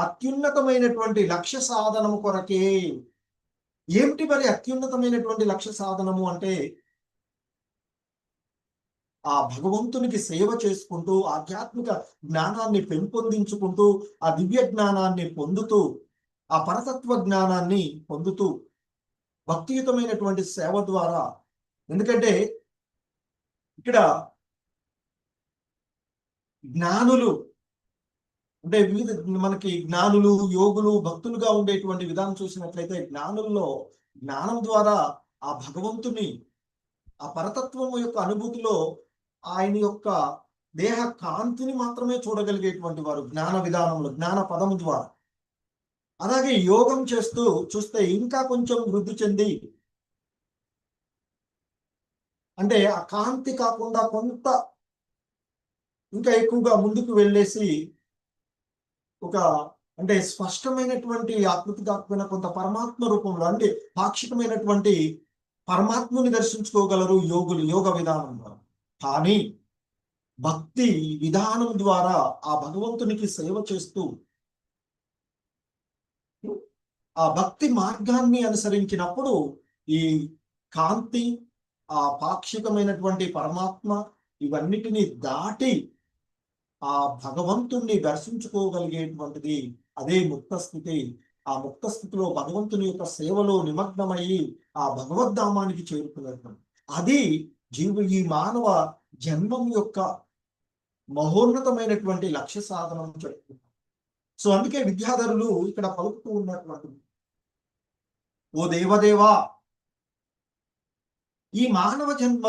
అత్యున్నతమైనటువంటి లక్ష్య సాధనము కొరకే. ఏమిటి మరి అత్యున్నతమైనటువంటి లక్ష్య సాధనము అంటే, ఆ భగవంతునికి సేవ చేసుకుంటూ ఆధ్యాత్మిక జ్ఞానాన్ని పెంపొందించుకుంటూ ఆ దివ్య జ్ఞానాన్ని పొందుతూ ఆ పరతత్వ జ్ఞానాన్ని పొందుతూ భక్తియుతమైనటువంటి సేవ ద్వారా. ఎందుకంటే ఇక్కడ జ్ఞానులు అంటే వివిధ మనకి జ్ఞానులు, యోగులు, భక్తులుగా ఉండేటువంటి విధానం చూసినట్లయితే జ్ఞానుల్లో జ్ఞానం ద్వారా ఆ భగవంతుని ఆ పరతత్వము యొక్క అనుభూతిలో ఆయన యొక్క దేహ కాంతిని మాత్రమే చూడగలిగేటువంటి వారు జ్ఞాన విధానంలో, జ్ఞాన పదము ద్వారా. అలాగే యోగం చేస్తూ చూస్తే ఇంకా కొంచెం వృద్ధి చెంది అంటే ఆ కాంతి కాకుండా కొంత ఇంకా ఎక్కువగా ముందుకు వెళ్ళేసి ఒక అంటే స్పష్టమైనటువంటి ఆకృతి కాకపోయినా కొంత పరమాత్మ రూపంలో అంటే పాక్షికమైనటువంటి పరమాత్మని దర్శించుకోగలరు యోగులు యోగ విధానంలో. కానీ భక్తి విధానం ద్వారా ఆ భగవంతునికి సేవ చేస్తూ ఆ భక్తి మార్గాన్ని అనుసరించినప్పుడు ఈ కాంతి, ఆ పాక్షికమైనటువంటి పరమాత్మ ఇవన్నిటిని దాటి ఆ భగవంతుణ్ణి దర్శించుకోగలిగేటువంటిది అదే ముక్త స్థితి. ఆ ముక్త స్థితిలో భగవంతుని యొక్క సేవలో నిమగ్నమయ్యి ఆ భగవద్ధామానికి చేరుకున్నట్టు అది ఈ మానవ జన్మం యొక్క మహోన్నతమైనటువంటి లక్ష్య సాధనం చెప్తున్నారు. సో అందుకే విద్యాధరులు ఇక్కడ పలుకుతూ ఉన్నటువంటి, ఓ దేవదేవా, ఈ మానవ జన్మ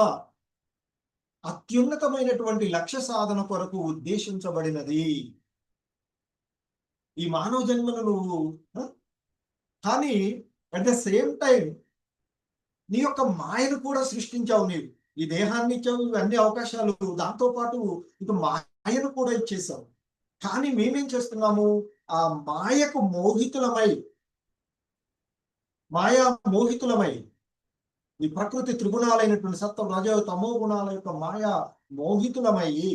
అత్యున్నతమైనటువంటి లక్ష్య సాధన కొరకు ఉద్దేశించబడినది. ఈ మానవ జన్మను నువ్వు కానీ అట్ ద సేమ్ టైం నీ యొక్క మాయను కూడా సృష్టించావు. నీవు ఈ దేహాన్ని ఇచ్చావు, ఇవన్నీ అవకాశాలు, దాంతో పాటు ఇక మాయను కూడా ఇచ్చేసావు. కానీ మేమేం చేస్తున్నాము? ఆ మాయకు మోహితులమై ఈ ప్రకృతి త్రిగుణాలైనటువంటి సత్వ రజ తమో గుణాల యొక్క మాయా మోహితులమయ్యి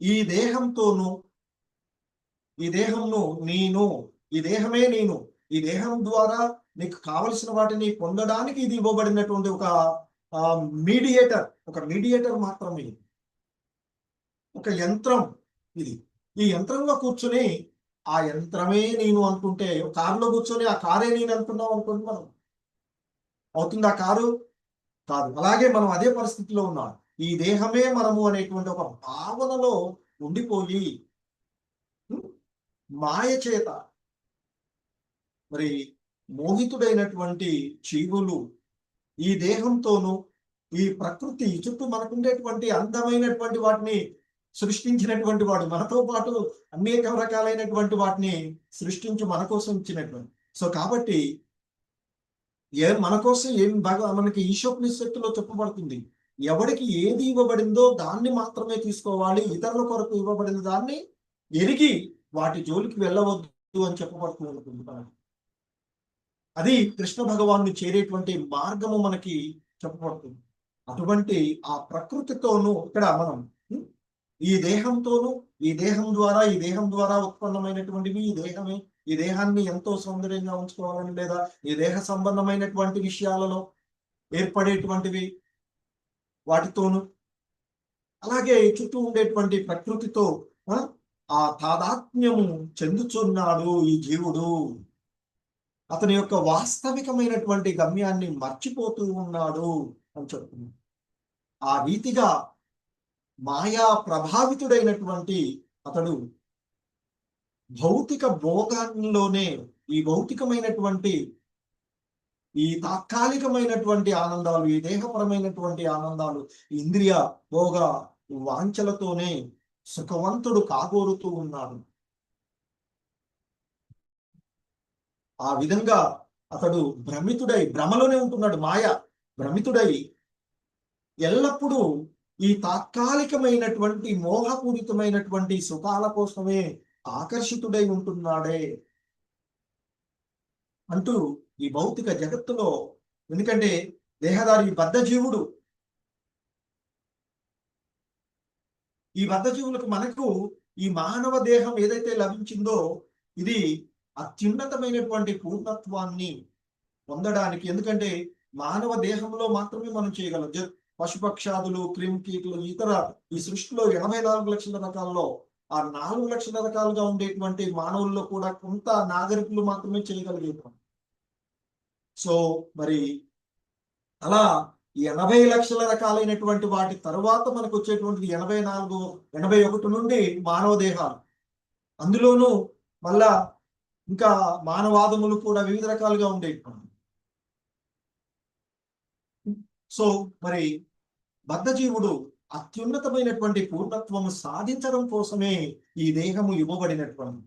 ఈ దేహంతోనూ, ఈ దేహంను నేను, ఈ దేహమే నేను, ఈ దేహం ద్వారా నీకు కావలసిన వాటిని పొందడానికి ఇది ఇవ్వబడినటువంటి ఒక మీడియేటర్ మాత్రమే, ఒక యంత్రం ఇది. ఈ యంత్రంలో కూర్చుని ఆ యంత్రమే నేను అనుకుంటే, కారులో కూర్చొని ఆ కారే నేను అనుకున్నాం అనుకోండి, మనం అవుతుందా? కారు కాదు. అలాగే మనం అదే పరిస్థితిలో ఉన్నాం. ఈ దేహమే మనము అనేటువంటి ఒక భావనలో ఉండిపోయి మాయ చేత మరి మోహితుడైనటువంటి జీవులు ఈ దేహంతోనూ ఈ ప్రకృతి చుట్టూ మనకుండేటువంటి అందమైనటువంటి వాటిని సృష్టించినటువంటి వాడు, మనతో పాటు అనేక రకాలైనటువంటి వాటిని సృష్టించి మన కోసం ఇచ్చినటువంటి. సో కాబట్టి మన కోసం మనకి ఈశోపనిషత్తులో చెప్పబడుతుంది, ఎవరికి ఏది ఇవ్వబడిందో దాన్ని మాత్రమే తీసుకోవాలి, ఇతరుల కొరకు ఇవ్వబడిన దాన్ని ఎరిగి వాటి జోలికి వెళ్ళవద్దు అని చెప్పబడుతూ ఉంటుంది. అది కృష్ణ భగవాన్ని చేరేటువంటి మార్గము మనకి చెప్పబడుతుంది. అటువంటి ఆ ప్రకృతితోనూ ఇక్కడ మనం ఈ దేహంతోనూ, ఈ దేహం ద్వారా ఉత్పన్నమైనటువంటివి ఈ దేహాన్ని ఎంతో సౌందర్యంగా ఉంచుకోవాలని, లేదా ఈ దేహ సంబంధమైనటువంటి విషయాలలో ఏర్పడేటువంటివి వాటితోనూ, అలాగే చుట్టూ ఉండేటువంటి ప్రకృతితో ఆ తాదాత్మ్యము చెందుచున్నాడు ఈ జీవుడు. అతని యొక్క వాస్తవికమైనటువంటి గమ్యాన్ని మర్చిపోతూ ఉన్నాడు అని చెప్తున్నాడు. ఆ రీతిగా మాయా ప్రభావితుడైనటువంటి అతడు భౌతిక భోగాల్లోనే, ఈ భౌతికమైనటువంటి ఈ తాత్కాలికమైనటువంటి ఆనందాలు, ఈ దేహపరమైనటువంటి ఆనందాలు, ఇంద్రియ భోగ వాంఛలతోనే సుఖవంతుడు కాగోరుతూ ఉన్నాడు. ఆ విధంగా అతడు భ్రమలోనే ఉంటున్నాడు. భ్రమితుడై ఎల్లప్పుడూ ఈ తాత్కాలికమైనటువంటి మోహపూరితమైనటువంటి సుఖాల కోసమే ఆకర్షితుడై ఉంటున్నాడే అంటూ ఈ భౌతిక జగత్తులో. ఎందుకంటే దేహదారి బద్ధజీవుడు. ఈ బద్ధజీవులకు మనకు ఈ మానవ దేహం ఏదైతే లభించిందో ఇది అత్యున్నతమైనటువంటి పూర్ణత్వాన్ని పొందడానికి. ఎందుకంటే మానవ దేహంలో మాత్రమే మనం చేయగలం. పశుపక్షాదులు, క్రిమికీటలు, ఇతర ఈ సృష్టిలో 84 లక్షల రకాల్లో ఆ 4 లక్షల రకాలుగా ఉండేటువంటి మానవుల్లో కూడా కొంత నాగరికులు మాత్రమే చేయగలిగేటువంటి. సో మరి అలా 80 లక్షల రకాలైనటువంటి వాటి తర్వాత మనకు వచ్చేటువంటిది 84, 81 నుండి మానవ దేహాలు. అందులోనూ మళ్ళా ఇంకా మానవాదములు కూడా వివిధ రకాలుగా ఉండేటువంటి. సో మరి బద్ధజీవుడు అత్యున్నతమైనటువంటి పూర్ణత్వము సాధించడం కోసమే ఈ దేహము ఇవ్వబడినటువంటి.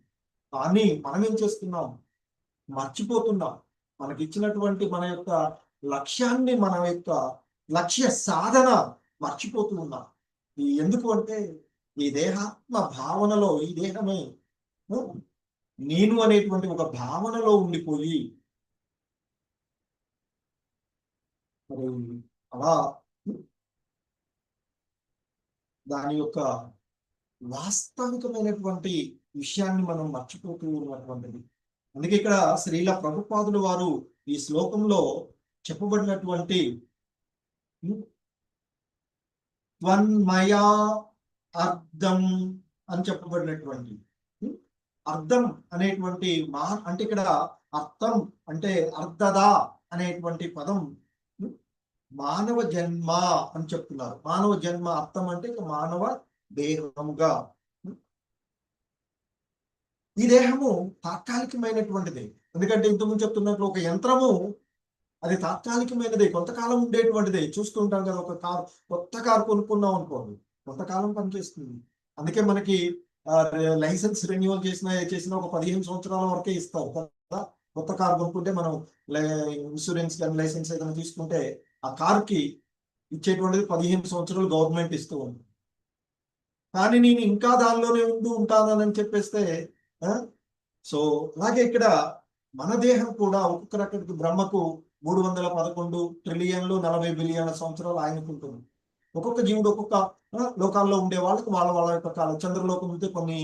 కానీ మనం ఏం చేస్తున్నాం? మర్చిపోతున్నాం. మనకిచ్చినటువంటి మన యొక్క లక్ష్యాన్ని, మన యొక్క లక్ష్య సాధన మర్చిపోతూ ఉన్నాం. ఎందుకు అంటే ఈ దేహాత్మ భావనలో, ఈ దేహమే నేను అనేటువంటి ఒక భావనలో ఉండిపోయి మరి అలా దాని యొక్క వాస్తవికమైనటువంటి విషయాన్ని మనం మర్చిపోతూ ఉన్నటువంటిది. అందుకే ఇక్కడ శ్రీల ప్రభుపాదులు వారు ఈ శ్లోకంలో చెప్పబడినటువంటి త్వన్మయా అర్థం అని చెప్పబడినటువంటి అర్థం అనేటువంటి అంటే ఇక్కడ అర్థం అంటే అర్థదా అనేటువంటి పదం మానవ జన్మ అని చెప్తున్నారు. మానవ జన్మ అర్థం అంటే మానవ దేహముగా. ఈ దేహము తాత్కాలికమైనటువంటిది. ఎందుకంటే ఇంతకుముందు చెప్తున్నట్లు ఒక యంత్రము అది తాత్కాలికమైనది, కొంతకాలం ఉండేటువంటిది. చూస్తూ ఉంటాం కదా, ఒక కారు, కొత్త కారు కొనుక్కున్నాం అనుకోండి, కొంతకాలం పనిచేస్తుంది. అందుకే మనకి లైసెన్స్ రెన్యువల్ చేసిన ఒక 15 సంవత్సరాల వరకే ఇస్తారు కదా. కొత్త కారు కొనుక్కుంటే మనం ఇన్సూరెన్స్ కానీ లైసెన్స్ ఏదైనా తీసుకుంటే ఆ కార్కి ఇచ్చేటువంటిది 15 సంవత్సరాలు గవర్నమెంట్ ఇస్తూ ఉంది. కానీ నేను ఇంకా దానిలోనే ఉంటానని చెప్పేస్తే సో అలాగే ఇక్కడ మన దేహం కూడా ఒక్కొక్క రకటికి బ్రహ్మకు 311 ట్రిలియన్లు 40 బిలియన్ల సంవత్సరాలు ఆయనకుంటుంది. ఒక్కొక్క జీవుడు ఒక్కొక్క లోకాల్లో ఉండే వాళ్ళకి వాళ్ళ యొక్క కాలం. చంద్రలోకం ఉంటే కొన్ని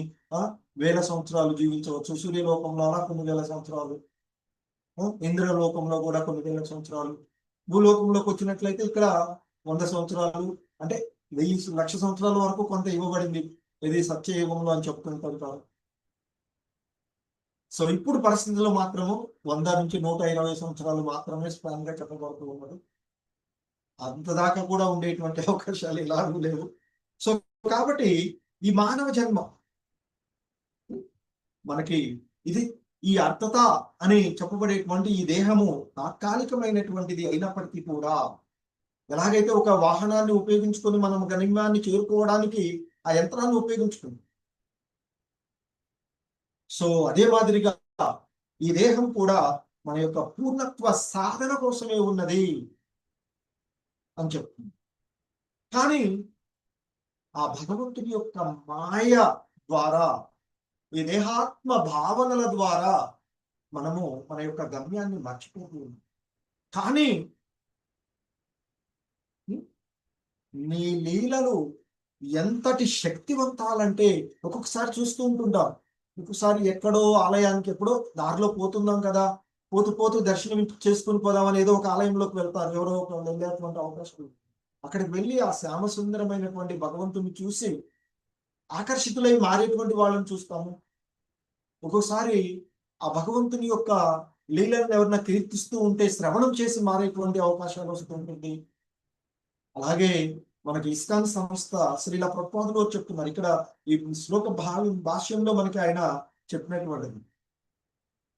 వేల సంవత్సరాలు జీవించవచ్చు, సూర్యలోకంలో అలా కొన్ని వేల సంవత్సరాలు, ఇంద్రలోకంలో కూడా కొన్ని వేల సంవత్సరాలు, భూలోకంలోకి వచ్చినట్లయితే ఇక్కడ 100 సంవత్సరాలు, అంటే 1000 లక్ష సంవత్సరాల వరకు కొంత ఇవ్వబడింది. ఇది సత్యయుగంలో అని చెప్తుంటారు. సో ఇప్పుడు పరిస్థితుల్లో మాత్రము 100 నుంచి 120 సంవత్సరాలు మాత్రమే స్పాన్ గా చెప్పబడుతూ ఉన్నది. అంతదాకా కూడా ఉండేటువంటి అవకాశాలు ఎలాగూ లేవు. సో కాబట్టి ఈ మానవ జన్మ మనకి ఇది ఈ అర్థత అని చెప్పబడేటువంటి ఈ దేహము తాత్కాలికమైనటువంటిది అయినప్పటికీ కూడా, ఎలాగైతే ఒక వాహనాన్ని ఉపయోగించుకొని మనం గమ్యాన్ని చేరుకోవడానికి ఆ యంత్రాన్ని ఉపయోగించుకుంది, సో అదే మాదిరిగా ఈ దేహం కూడా మన యొక్క పూర్ణత్వ సాధన కోసమే ఉన్నది అని చెప్తుంది. కానీ ఆ భగవంతుడి యొక్క మాయ ద్వారా, ఈ దేహాత్మ భావనల ద్వారా మనము మన యొక్క గమ్యాన్ని మర్చిపోతుంది. కానీ నీ లీలలు ఎంతటి శక్తివంతాలంటే ఒక్కొక్కసారి చూస్తూ ఉంటుంటాం. ఒక్కొక్కసారి ఎక్కడో ఆలయానికి ఎప్పుడో దారిలో పోతున్నాం కదా, పోతూ దర్శనం చేసుకుని పోదామని ఏదో ఒక ఆలయంలోకి వెళ్తారు, ఎవరో ఒక వెళ్ళేటువంటి అవకాశం. అక్కడికి వెళ్ళి ఆ శ్యామ సుందరమైనటువంటి భగవంతుని చూసి ఆకర్షితులై మారేటువంటి వాళ్ళని చూస్తాము. ఒక్కోసారి ఆ భగవంతుని యొక్క లీలను ఎవరైనా కీర్తిస్తూ ఉంటే శ్రవణం చేసి మారేటువంటి అవకాశాలు వస్తుంటుంది. అలాగే మనకి ఇస్కాన్ సంస్థ శ్రీల ప్రభుపాదులు చెప్తున్నారు. ఇక్కడ ఈ శ్లోక భాష్యంలో మనకి ఆయన చెప్పినటువంటిది,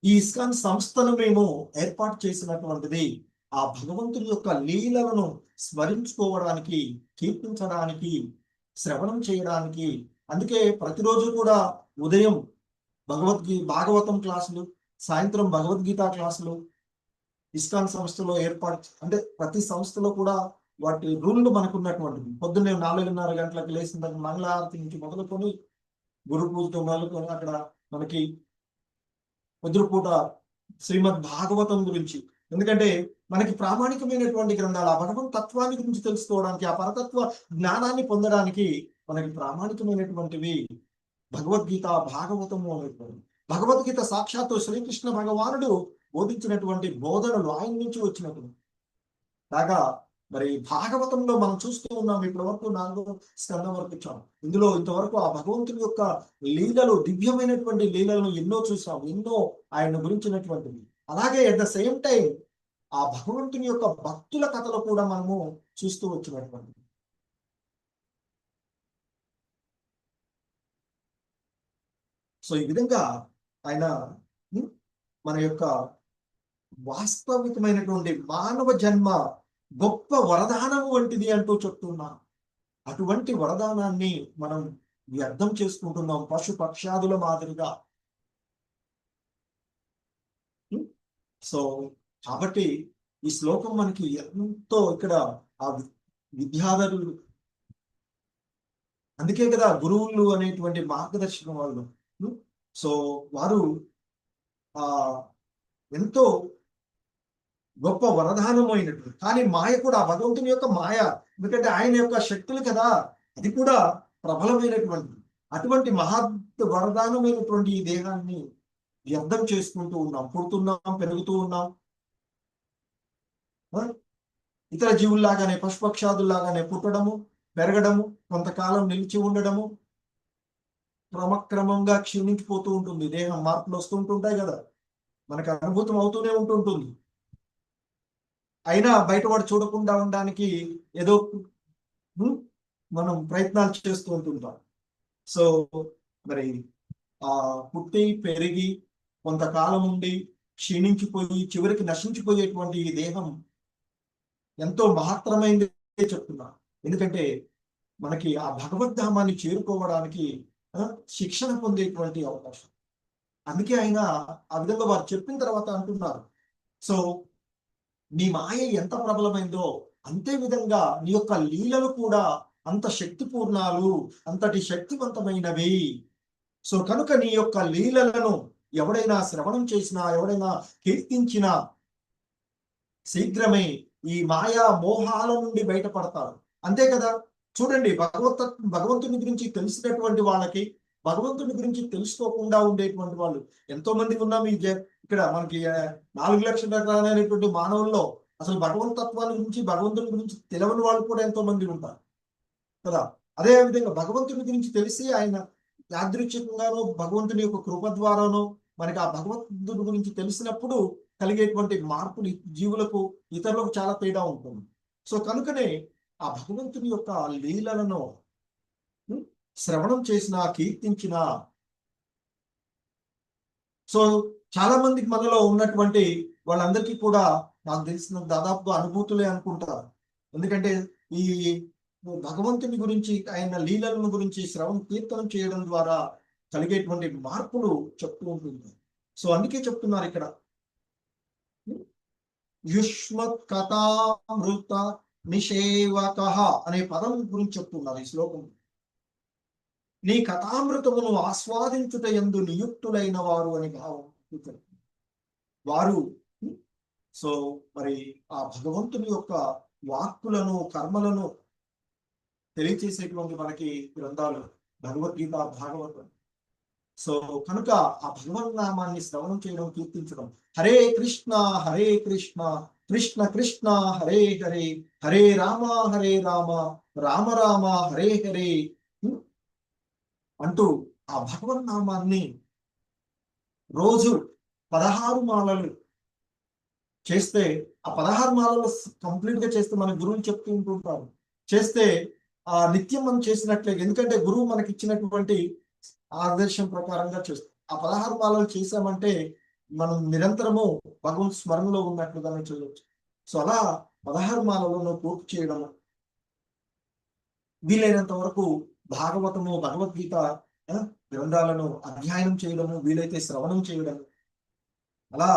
ఈ ఇస్కాన్ సంస్థను మేము ఏర్పాటు చేసినటువంటిది ఆ భగవంతుని యొక్క లీలలను స్మరించుకోవడానికి, కీర్తించడానికి, శ్రవణం చేయడానికి. అందుకే ప్రతిరోజు కూడా ఉదయం భాగవతం క్లాసులు, సాయంత్రం భగవద్గీత క్లాసులు ఇస్కాన్ సంస్థలో ఏర్పాటు, అంటే ప్రతి సంస్థలో కూడా వాటి రూళ్ళు మనకు ఉన్నటువంటిది. పొద్దున్నే 4:30 గంటలకు లేచిన తర్వాత మంగళారతి నుంచి మొదలుకొని గురు పూజతో మొదలుకొని అక్కడ మనకి పొద్దుపూట శ్రీమద్ భాగవతం గురించి, ఎందుకంటే మనకి ప్రామాణికమైనటువంటి గ్రంథాలు ఆ భగవంతు తత్వాన్ని గురించి తెలుసుకోవడానికి, ఆ పరతత్వ జ్ఞానాన్ని పొందడానికి మనకి ప్రామాణికమైనటువంటివి భగవద్గీత, భాగవతము అనేటువంటి. భగవద్గీత సాక్షాత్తు శ్రీకృష్ణ భగవానుడు బోధించినటువంటి బోధనలు, ఆయన నుంచి వచ్చినటువంటి. కాగా మరి భాగవతంలో మనం చూస్తూ ఉన్నాం, ఇప్పటి వరకు 4వ స్కంధం వరకు వచ్చాం. ఇందులో ఇంతవరకు ఆ భగవంతుని యొక్క లీలలు, దివ్యమైనటువంటి లీలలను ఎన్నో చూసాం, ఎన్నో ఆయన గురించినటువంటివి. అలాగే అట్ ద సేమ్ టైం ఆ భగవంతుని యొక్క భక్తుల కథలు కూడా మనము చూస్తూ వచ్చినటువంటి. సో ఈ విధంగా ఆయన మన యొక్క వాస్తవికమైనటువంటి మానవ జన్మ గొప్ప వరదానం వంటిది అంటూ చెప్తున్నాం. అటువంటి వరదానాన్ని మనం వ్యర్థం చేసుకుంటున్నాం పశు పక్షాదుల మాదిరిగా. సో కాబట్టి ఈ శ్లోకం మనకి ఎంతో ఇక్కడ ఆ విద్యాధరులు, అందుకే కదా గురువులు అనేటువంటి మార్గదర్శకం వాళ్ళు. సో వారు ఆ ఎంతో గొప్ప వరదానమైనటువంటి, కానీ మాయ కూడా ఆ భగవంతుని యొక్క మాయ, ఎందుకంటే ఆయన యొక్క శక్తులు కదా, అది కూడా ప్రబలమైనటువంటి అటువంటి వరదానమైనటువంటి ఈ దేహాన్ని వ్యర్థం చేసుకుంటూ ఉన్నాం, పుడుతున్నాం, పెరుగుతూ ఉన్నాం. ఇతర జీవుల్లాగానే పశుపక్షాదుల్లాగానే పుట్టడము, పెరగడము, కొంతకాలం నిలిచి ఉండడము, క్రమక్రమంగా క్షీణించిపోతూ ఉంటుంది. దేహం మార్పులు వస్తూ ఉంటుంటాయి కదా, మనకు అనుభూతం అవుతూనే ఉంటుంటుంది. అయినా బయటవాడు చూడకుండా ఉండడానికి ఏదో మనం ప్రయత్నాలు చేస్తూ ఉంటుంటాం. సో మరి ఆ పుట్టి పెరిగి కొంతకాలం ఉండి క్షీణించిపోయి చివరికి నశించిపోయేటువంటి ఈ దేహం ఎంతో మహత్తరమైంది చెప్తున్నా. ఎందుకంటే మనకి ఆ భగవద్ధామాన్ని చేరుకోవడానికి శిక్షణ పొందేటువంటి అవకాశం. అందుకే ఆయన ఆ విధంగా వారు చెప్పిన తర్వాత అంటున్నారు, సో నీ మాయ ఎంత ప్రబలమైందో అంతే విధంగా నీ యొక్క లీలలు కూడా అంత శక్తిపూర్ణాలు, అంతటి శక్తివంతమైనవి. సో కనుక నీ యొక్క లీలలను ఎవడైనా శ్రవణం చేసినా, ఎవడైనా కీర్తించినా శీఘ్రమే ఈ మాయా మోహాల నుండి బయటపడతారు. అంతే కదా, చూడండి భగవంతుని గురించి తెలిసినటువంటి వాళ్ళకి, భగవంతుని గురించి తెలుసుకోకుండా ఉండేటువంటి వాళ్ళు ఎంతో మంది ఉన్నాం. ఇక్కడ మనకి 4 లక్షల అనేటువంటి మానవుల్లో అసలు భగవంతత్వాన్ని గురించి, భగవంతుని గురించి తెలియని వాళ్ళు కూడా ఎంతో మంది ఉంటారు కదా. అదే విధంగా భగవంతుని గురించి తెలిసి ఆయన యాదృచ్ఛికంగానో భగవంతుని యొక్క కృప ద్వారానో మనకి ఆ భగవంతుని గురించి తెలిసినప్పుడు కలిగేటువంటి మార్పులు జీవులకు, ఇతరులకు చాలా తేడా ఉంటుంది. సో కనుకనే ఆ భగవంతుని యొక్క లీలలను శ్రవణం చేసినా, కీర్తించినా, సో చాలా మందికి మనలో ఉన్నటువంటి వాళ్ళందరికీ కూడా నాకు తెలిసిన దాదాపు అనుభూతులే అనుకుంటారు. ఎందుకంటే ఈ భగవంతుని గురించి, ఆయన లీలలను గురించి కీర్తనం చేయడం ద్వారా కలిగేటువంటి మార్పులు చెప్తూ ఉంటుంది. సో అందుకే చెప్తున్నారు ఇక్కడ యుష్మత్ కథామృత నిషేవక అనే పదం గురించి చెప్తున్నారు ఈ శ్లోకం. నీ కథామృతమును ఆస్వాదించుట యందు నియుక్తులైన వారు అని భావం వారు. సో మరి ఆ భగవంతుని యొక్క వాక్కులను, కర్మలను తెలియచేసేటువంటి మనకి గ్రంథాలు భగవద్గీత, భాగవతం. సో కనుక ఆ భగవన్ నామాన్ని శ్రవణం చేయడం, కీర్తించడం. హరే కృష్ణ కృష్ణ కృష్ణ హరే హరే, హరే రామ రామ రామ హరే హరే అంటూ ఆ భగవన్ నామాన్ని రోజు 16 మాలలు చేస్తే, ఆ 16 మాలలు కంప్లీట్ గా చేస్తే, మన గురువులు చెప్తూ ఉంటుంటారు, చేస్తే ఆ నిత్యం మనం చేసినట్లే. ఎందుకంటే గురువు మనకి ఇచ్చినటువంటి ఆదర్శం ప్రకారంగా చేస్తాం. ఆ 16 మాలలు చేసామంటే మనం నిరంతరము భగవంతు స్మరణలో ఉన్నట్లుగానే చేయవచ్చు. సో అలా 16 మాలలను పూర్తి చేయడము, వీలైనంత వరకు భాగవతము, భగవద్గీత గ్రంథాలను అధ్యయనం చేయడము, వీలైతే శ్రవణం చేయడము, అలా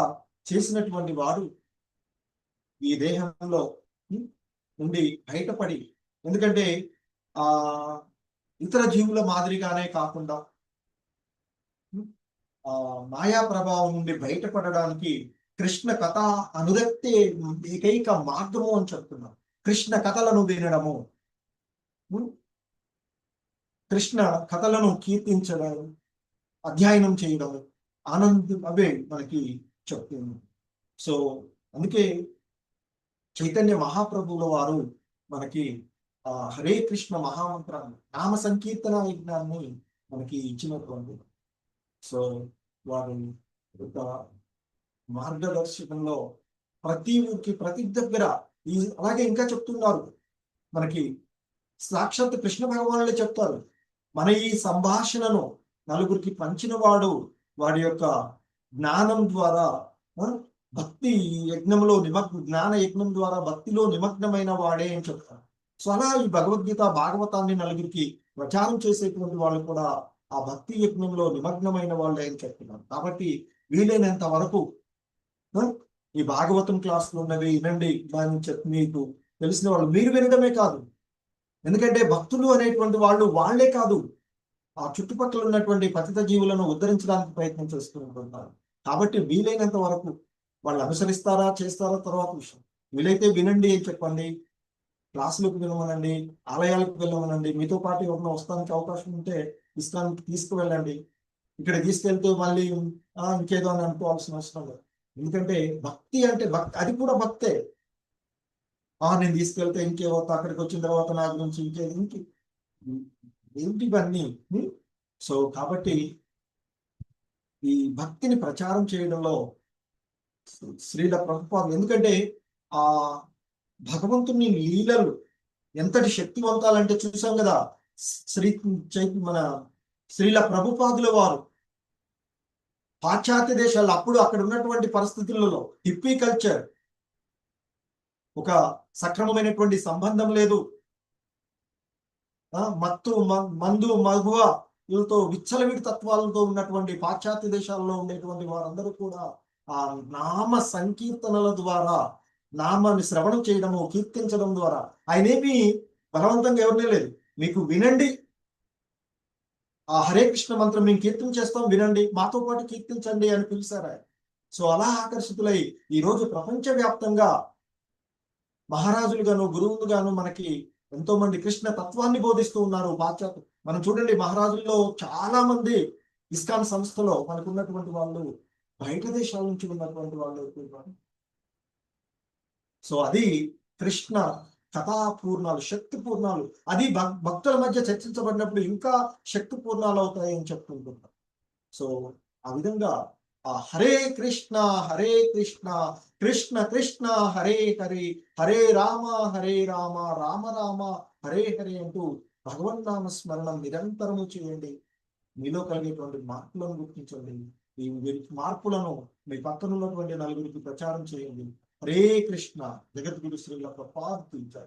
చేసినటువంటి వాడు ఈ దేహంలో నుండి బయటపడి, ఎందుకంటే ఆ ఇతర జీవుల మాదిరిగానే కాకుండా మాయా ప్రభావం నుండి బయటపడడానికి కృష్ణ కథ అనురక్తే ఏకైక మార్గము అని చెప్తున్నాం. కృష్ణ కథలను వినడము, కృష్ణ కథలను కీర్తించడం, అధ్యయనం చేయడము, ఆనందం, అవే మనకి చెప్తుంది. సో అందుకే చైతన్య మహాప్రభువుల వారు మనకి హరే కృష్ణ మహామంత్రాన్ని, నామ సంకీర్తన యజ్ఞాన్ని మనకి ఇచ్చినటువంటి. సో వారు ఒక మార్గదర్శకంలో ప్రతి ఊరికి, ప్రతి దగ్గర అలాగే ఇంకా చెప్తున్నారు మనకి, సాక్షాత్ కృష్ణ భగవానులే చెప్తారు, మన ఈ సంభాషణను నలుగురికి పంచిన వాడు వాడి యొక్క జ్ఞానం ద్వారా, భక్తి యజ్ఞంలో జ్ఞాన యజ్ఞం ద్వారా భక్తిలో నిమగ్నమైన వాడే అని చెప్తారు. సో అలా ఈ భగవద్గీత, భాగవతాన్ని నలుగురికి ప్రచారం చేసేటువంటి వాళ్ళు కూడా ఆ భక్తి యజ్ఞంలో నిమగ్నమైన వాళ్ళే అని చెప్తున్నారు. కాబట్టి వీలైనంత వరకు ఈ భాగవతం క్లాసులు ఉన్నవి వినండి అని చెప్పి మీకు తెలిసిన వాళ్ళు మీరు వినడమే కాదు, ఎందుకంటే భక్తులు అనేటువంటి వాళ్ళే కాదు, ఆ చుట్టుపక్కల ఉన్నటువంటి పతిత జీవులను ఉద్ధరించడానికి ప్రయత్నం చేస్తూ ఉంటున్నారు. కాబట్టి వీలైనంత వరకు వాళ్ళు అనుసరిస్తారా చేస్తారా తర్వాత విషయం. వీలైతే వినండి అని చెప్పండి, క్లాసులకు వెళ్ళమనండి, ఆలయాలకు వెళ్ళమనండి, మీతో పాటు ఎవరినో వస్తానికి అవకాశం ఉంటే ఇష్టానికి తీసుకువెళ్ళండి. ఇక్కడ తీసుకెళ్తే మళ్ళీ ఇంకేదో అని అనుకోవాల్సిన అవసరం లేదు. ఎందుకంటే భక్తి అంటే అది కూడా భక్తే. నేను తీసుకెళ్తే ఇంకేవో అక్కడికి వచ్చిన తర్వాత నా గురించి ఏంటి ఇవన్నీ. సో కాబట్టి ఈ భక్తిని ప్రచారం చేయడంలో శ్రీల ప్రభుపాదులు, ఎందుకంటే ఆ భగవంతుని లీలలు ఎంతటి శక్తివంతాలంటే చూసాం కదా, మన శ్రీల ప్రభుపాదుల వారు పాశ్చాత్య దేశాల్లో అప్పుడు అక్కడ ఉన్నటువంటి పరిస్థితులలో హిప్పీ కల్చర్, ఒక సక్రమమైనటువంటి సంబంధం లేదు, మందు మగువ వీళ్ళతో విచ్చలవిడి తత్వాలతో ఉన్నటువంటి పాశ్చాత్య దేశాల్లో ఉండేటువంటి వారందరూ కూడా ఆ నామ సంకీర్తనల ద్వారా, నామాన్ని శ్రవణం చేయడము, కీర్తించడం ద్వారా, ఆయనేమి బలవంతంగా ఎవరినే లేదు, మీకు వినండి, ఆ హరే కృష్ణ మంత్రం మేము కీర్తన చేస్తాం వినండి, మాతో పాటు కీర్తించండి అని పిలిచారు ఆయన. సో అలా ఆకర్షితులై ఈరోజు ప్రపంచవ్యాప్తంగా మహారాజులుగాను గురువులుగాను మనకి ఎంతో మంది కృష్ణ తత్వాన్ని బోధిస్తూ ఉన్నారు పాశ్చాత్య. మనం చూడండి, మహారాజుల్లో చాలా మంది ఇస్కాన్ సంస్థలో మనకు ఉన్నటువంటి వాళ్ళు బయట దేశాల నుంచి ఉన్నటువంటి వాళ్ళు. సో అది కృష్ణ కథాపూర్ణాలు, శక్తి పూర్ణాలు. అది భక్తుల మధ్య చర్చించబడినప్పుడు ఇంకా శక్తి పూర్ణాలు అవుతాయి అని చెప్తుంటున్నారు. సో ఆ విధంగా ఆ హరే కృష్ణ కృష్ణ కృష్ణ హరే హరే, హరే రామ రామ రామ హరే హరే అంటూ భగవన్నామ స్మరణం నిరంతరము చేయండి. మీలో కలిగేటువంటి మార్పులను గుర్తించండి. ఈ మార్పులను మీ పక్కన ఉన్నటువంటి నలుగురికి ప్రచారం చేయండి. హరే కృష్ణ. జగద్గురు శ్రీల ప్రభుపాదులు.